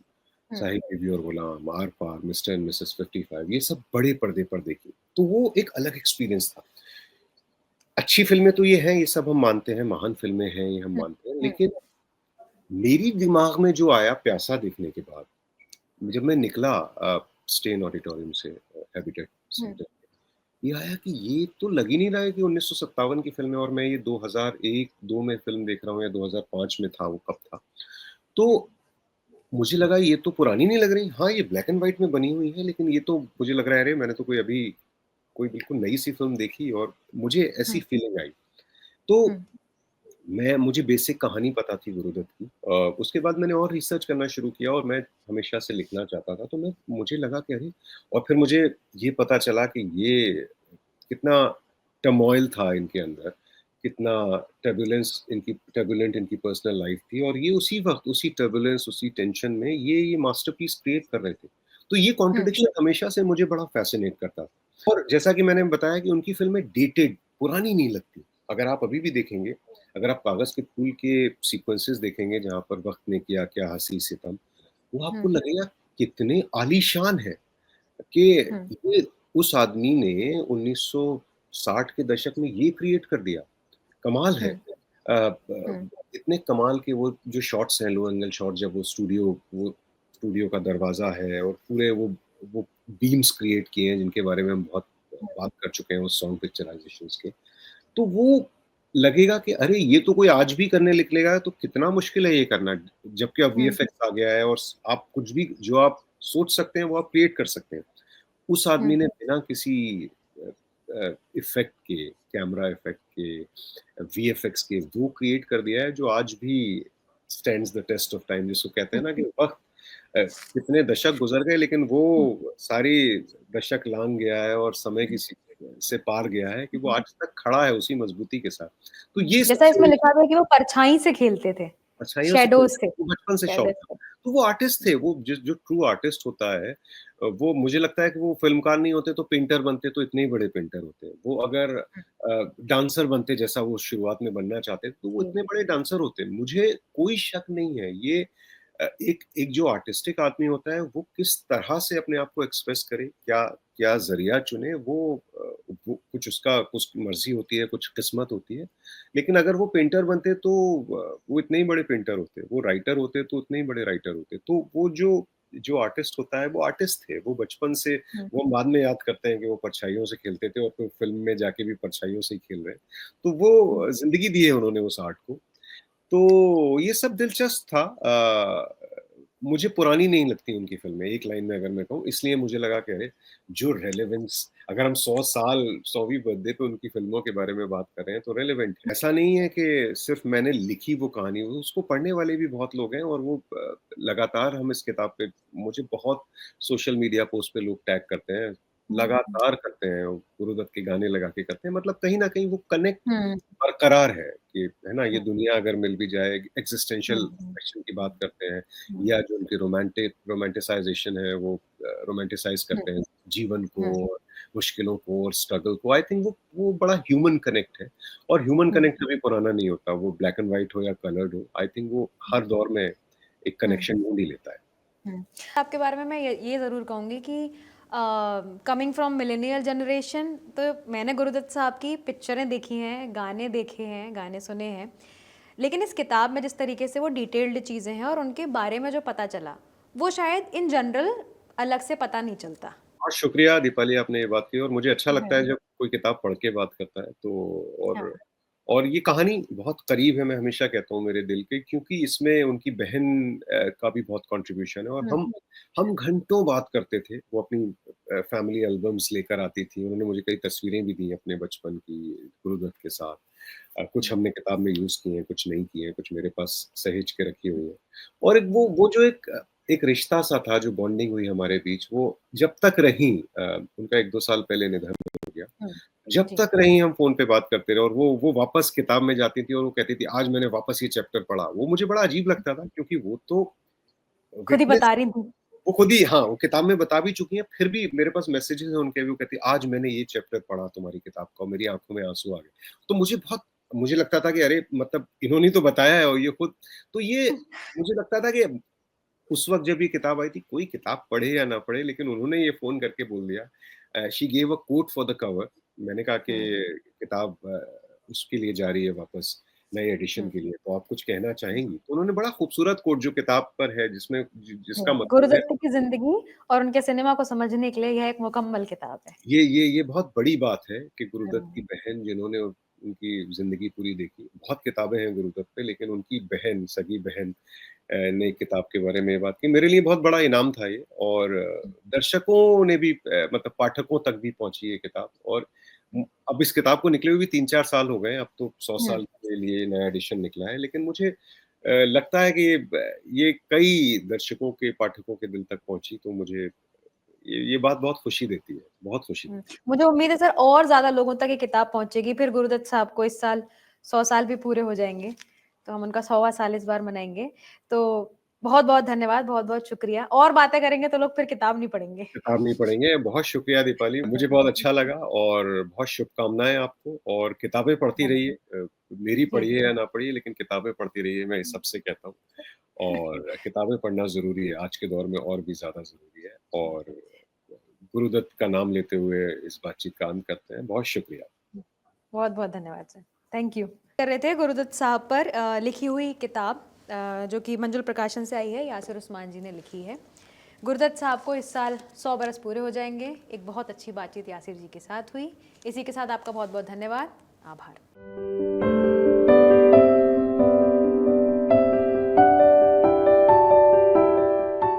हुँ, साहिब बीवी और गुलाम, आर-पार, मिस्टर एंड मिसेस 55, ये सब बड़े पर्दे पर देखी। तो वो एक अलग एक्सपीरियंस था। अच्छी फ़िल्में तो ये हैं, ये सब हम मानते हैं, महान फ़िल्में हैं, ये हम हुँ, मानते हैं, हुँ, लेकिन मेरी दिमाग में जो आया प्यासा देखने के बाद, जब मैं निकला स्टेन ऑडिटोरियम से, हैबिटेट हुँ, सेंटर, ये आया कि ये तो लग ही नहीं रहा है कि 1957 की फ़िल्म है, और मैं ये 2001-2 में फ़िल्म देख रहा हूँ, या 2005 में था, वो कब था। हुँ, तो मुझे लगा ये तो पुरानी नहीं लग रही। हाँ, ये ब्लैक एंड व्हाइट में बनी हुई है, लेकिन ये तो मुझे लग रहा है, अरे मैंने तो कोई बिल्कुल नई-सी फ़िल्म देखी, और मुझे ऐसी हुँ, फ़ीलिंग आई। तो हुँ, मुझे बेसिक कहानी पता थी गुरुदत्त की। उसके बाद मैंने और रिसर्च करना शुरू किया, और मैं हमेशा से लिखना चाहता था, तो मुझे लगा कि अरे, और फिर मुझे ये पता चला कि ये कितना टर्मॉइल था इनके अंदर, कितना टर्बुलेंट इनकी पर्सनल लाइफ़ थी, और ये उसी वक़्त, उसी टर्बुलेंस, उसी टेंशन में ये मास्टरपीस क्रिएट कर रहे थे। तो ये हुँ, कॉन्ट्रडिक्शन हमेशा से मुझे बड़ा फ़ैसिनेट करता था। और जैसा कि मैंने बताया कि उनकी फ़िल्में डेटेड, पुरानी नहीं लगती। अगर आप अभी भी देखेंगे, अगर आप कागज़ के फूल के सीक्वेंसेस देखेंगे जहाँ पर वक़्त ने किया क्या हँसी सितम, वो आपको हुँ, लगेगा कितने आलीशान है कि हुँ, ये उस आदमी ने 1960 के दशक में ये क्रिएट कर दिया। कमाल है। हुँ, हुँ, इतने कमाल के वो जो शॉट्स हैं, लो एंगल शॉट, जब वो स्टूडियो का दरवाज़ा है, और पूरे वो बीम्स क्रिएट किए हैं जिनके बारे में हम बहुत बात कर चुके हैं उस साउंड पिक्चराइज़ेशंस के। तो वो लगेगा कि अरे ये तो कोई आज भी करने निकलेगा तो कितना मुश्किल है ये करना। जबकि अब हुँ, वीएफएक्स आ गया है, और आप कुछ भी जो आप सोच सकते हैं वो आप क्रिएट कर सकते हैं। उस हुँ, आदमी ने बिना किसी अ इफ़ेक्ट के, कैमरा इफ़ेक्ट के, वीएफएक्स के, वो क्रिएट कर दिया है जो आज भी stands the test of time, जिसको कहते हैं ना कि वक़्त कितने दशक गुज़र गए लेकिन वो सारी दशक लांघ गया है और समय की सीमा से पार गया है कि वो आज तक खड़ा है उसी मज़बूती के साथ। तो ये जैसा इसमें सबसे लिखा था कि वो परछाई से खेलते थे, परछाइयों से शैडोज़ खेलते से, वो बचपन से शौक शैडोज़ था। से। तो वो आर्टिस्ट थे, वो जिस जो ट्रू आर्टिस्ट होता है वो मुझे लगता है कि वो फ़िल्मकार नहीं होते तो पेंटर बनते तो इतने ही बड़े पेंटर होते। वो अगर डांसर बनते जैसा वो शुरुआत में बनना चाहते तो वो जी। इतने बड़े डांसर होते। मुझे कोई शक नहीं है ये एक एक जो आर्टिस्टिक आदमी होता है वो किस तरह से अपने आप को एक्सप्रेस करे, क्या क्या ज़रिया चुने वो कुछ उसका कुछ मर्ज़ी होती है, कुछ किस्मत होती है। लेकिन अगर वो पेंटर बनते तो वो इतने ही बड़े पेंटर होते, वो राइटर होते तो उतने ही बड़े राइटर होते। तो वो जो जो आर्टिस्ट होता है वो आर्टिस्ट थे, वो बचपन से हुँ, वो हम बाद में याद करते हैं कि वो परछाइयों से खेलते थे और फिर फ़िल्म में जाके भी परछाइयों से ही खेल रहे हैं। तो हुँ, वो ज़िंदगी दी है उन्होंने उस आर्ट को। तो ये सब दिलचस्प था मुझे पुरानी नहीं लगती उनकी फ़िल्में, एक लाइन में अगर मैं कहूँ, इसलिए मुझे लगा कि अरे! जो रेलेवेंस अगर हम 100 साल 100वीं बर्थडे पे उनकी फ़िल्मों के बारे में बात कर रहे हैं, तो रेलेवेंट है। ऐसा नहीं है कि सिर्फ़ मैंने लिखी वो कहानी, वो उसको पढ़ने वाले भी बहुत लोग हैं और वो लगातार हम इस किताब पे मुझे बहुत सोशल मीडिया पोस्ट पे लोग टैग करते हैं, हुँ, लगातार करते हैं, गुरुदत्त के गाने लगा के करते हैं, मतलब कहीं न कहीं वो कनेक्ट हुँ, बरकरार है कि है ना, ये हुँ, दुनिया अगर मिल भी जाए हुँ, एक्जिस्टेंशियल हुँ, क्वेश्चन की बात करते हैं हुँ, या जो उनकी रोमांटिसाइज़ेशन है वो रोमांटिसाइज़ हुँ, करते हैं जीवन को हुँ, और मुश्किलों को और स्ट्रगल को। आई थिंक वो बड़ा ह्यूमन कनेक्ट है और ह्यूमन हुँ, कनेक्ट कभी पुराना नहीं होता, वो ब्लैक एंड व्हाइट हो या कलर्ड हो। आई थिंक वो हर दौर में एक हुँ। कनेक्शन ढूँढ ही लेता है। हुँ। आपके बारे में मैं ये ज़रूर कहूँगी कि कमिंग फ्रॉम मिलेनियल जनरेशन तो मैंने गुरुदत्त साहब की पिक्चरें देखी हैं, गाने देखे हैं, गाने सुने हैं। लेकिन इस किताब में जिस तरीके से वो डिटेल्ड चीज़ें हैं और उनके बारे में जो पता चला, वो शायद इन जनरल अलग से पता नहीं चलता। बहुत शुक्रिया दीपाली आपने ये बात की और मुझे अच्छा लगता हाँ, है जब कोई किताब पढ़ के बात करता है तो हाँ। और ये कहानी बहुत करीब है मैं हमेशा कहता हूँ मेरे दिल के क्योंकि इसमें उनकी बहन का भी बहुत कंट्रीब्यूशन है और हुँ, हम घंटों बात करते थे। वो अपनी फैमिली एल्बम्स लेकर आती थी। उन्होंने मुझे कई तस्वीरें भी दी अपने बचपन की गुरुदत्त के साथ। कुछ हुँ, हमने किताब में यूज़ की हैं, कुछ नहीं की हैं, कुछ मेरे पास सहेज के रखी हुई हैं। और एक वो जो एक रिश्ता सा था जो बॉन्डिंग हुई हमारे बीच वो जब तक रही उनका 1-2 साल पहले निधन हो गया। हुँ। जब जी, तक रही हम फ़ोन पे बात करते रहे और वो वापस किताब में जाती थी और वो कहती थी आज मैंने वापस ये चैप्टर पढ़ा। वो मुझे बड़ा अजीब लगता था क्योंकि वो तो खुद ही विटनेस बता रही थी। वो खुद ही हाँ, वो किताब में बता भी चुकी हैं, फिर भी मेरे पास मैसेजेज़ हैं उनके भी वो कहती है आज मैंने ये चैप्टर पढ़ा तुम्हारी किताब का और मेरी आँखों में आँसू आ गए। तो मुझे लगता था कि अरे मतलब इन्होंने ही तो बताया है और ये खुद तो ये मुझे लगता था कि उस वक़्त जब ये किताब आई थी, कोई किताब पढ़े या ना पढ़े लेकिन उन्होंने ये फ़ोन करके बोल दिया she gave a quote for the cover मैंने कहा कि हुँ, किताब उसके लिए जा रही है वापस नए एडिशन हुँ, के लिए, तो आप कुछ कहना जी, चाहेंगी? तो उन्होंने बड़ा खूबसूरत कोट जो किताब पर है जिसमें जिसका हुँ। मतलब है गुरुदत्त की ज़िंदगी और उनके सिनेमा को समझने के लिए यह एक मुकम्मल किताब है। ये बहुत बड़ी बात है कि गुरुदत्त की हुँ, बहन जिन्होंने उनकी ज़िंदगी पूरी देखी। बहुत किताबें हैं गुरुदत्त पे लेकिन उनकी बहन, सगी बहन ने किताब के बारे में बात की। मेरे लिए बहुत बड़ा इनाम था ये और हुँ, दर्शकों ने भी मतलब पाठकों तक भी पहुँची ये किताब और अब इस किताब को निकले हुए भी 3-4 साल हो गए हैं, अब तो 100 हुँ। साल के लिए नया एडिशन निकला है। लेकिन मुझे लगता है कि ये कई दर्शकों के, पाठकों के दिल तक पहुँची तो मुझे ये बात बहुत खुशी देती है, बहुत खुशी हुँ, देती है। मुझे उम्मीद है सर और ज़्यादा लोगों तक ये किताब पहुँचेगी, फिर गुरुदत्त साहब को इस साल 100 साल भी पूरे हो जाएँगे, तो हम उनका 100वाँ साल इस बार मनाएँगे। तो बहुत-बहुत धन्यवाद, बहुत-बहुत शुक्रिया और बातें करेंगे तो लोग फिर किताब नहीं पढ़ेंगे। किताब नहीं पढ़ेंगे, बहुत शुक्रिया दीपाली, मुझे बहुत अच्छा लगा और बहुत शुभकामनाएँ आपको और किताबें पढ़ती रहिए मेरी पढ़िए बिल्कुल। या ना पढ़िए लेकिन किताबें पढ़ती रहिए, मैं सबसे कहता हूँ और किताबें पढ़ना ज़रूरी है, आज के दौर में और भी ज़्यादा ज़रूरी है और गुरुदत्त का नाम लेते हुए इस बातचीत का अंत करते हैं, बहुत शुक्रिया। बहुत-बहुत धन्यवाद सर। Thank you. कर रहे थे गुरुदत्त साहब पर लिखी हुई किताब जो कि मंजुल प्रकाशन से आई है, यासिर उस्मान जी ने लिखी है। गुरुदत्त साहब को इस साल 100 बरस पूरे हो जाएँगे। एक बहुत अच्छी बातचीत यासिर जी के साथ हुई। इसी के साथ आपका बहुत-बहुत धन्यवाद। आभार।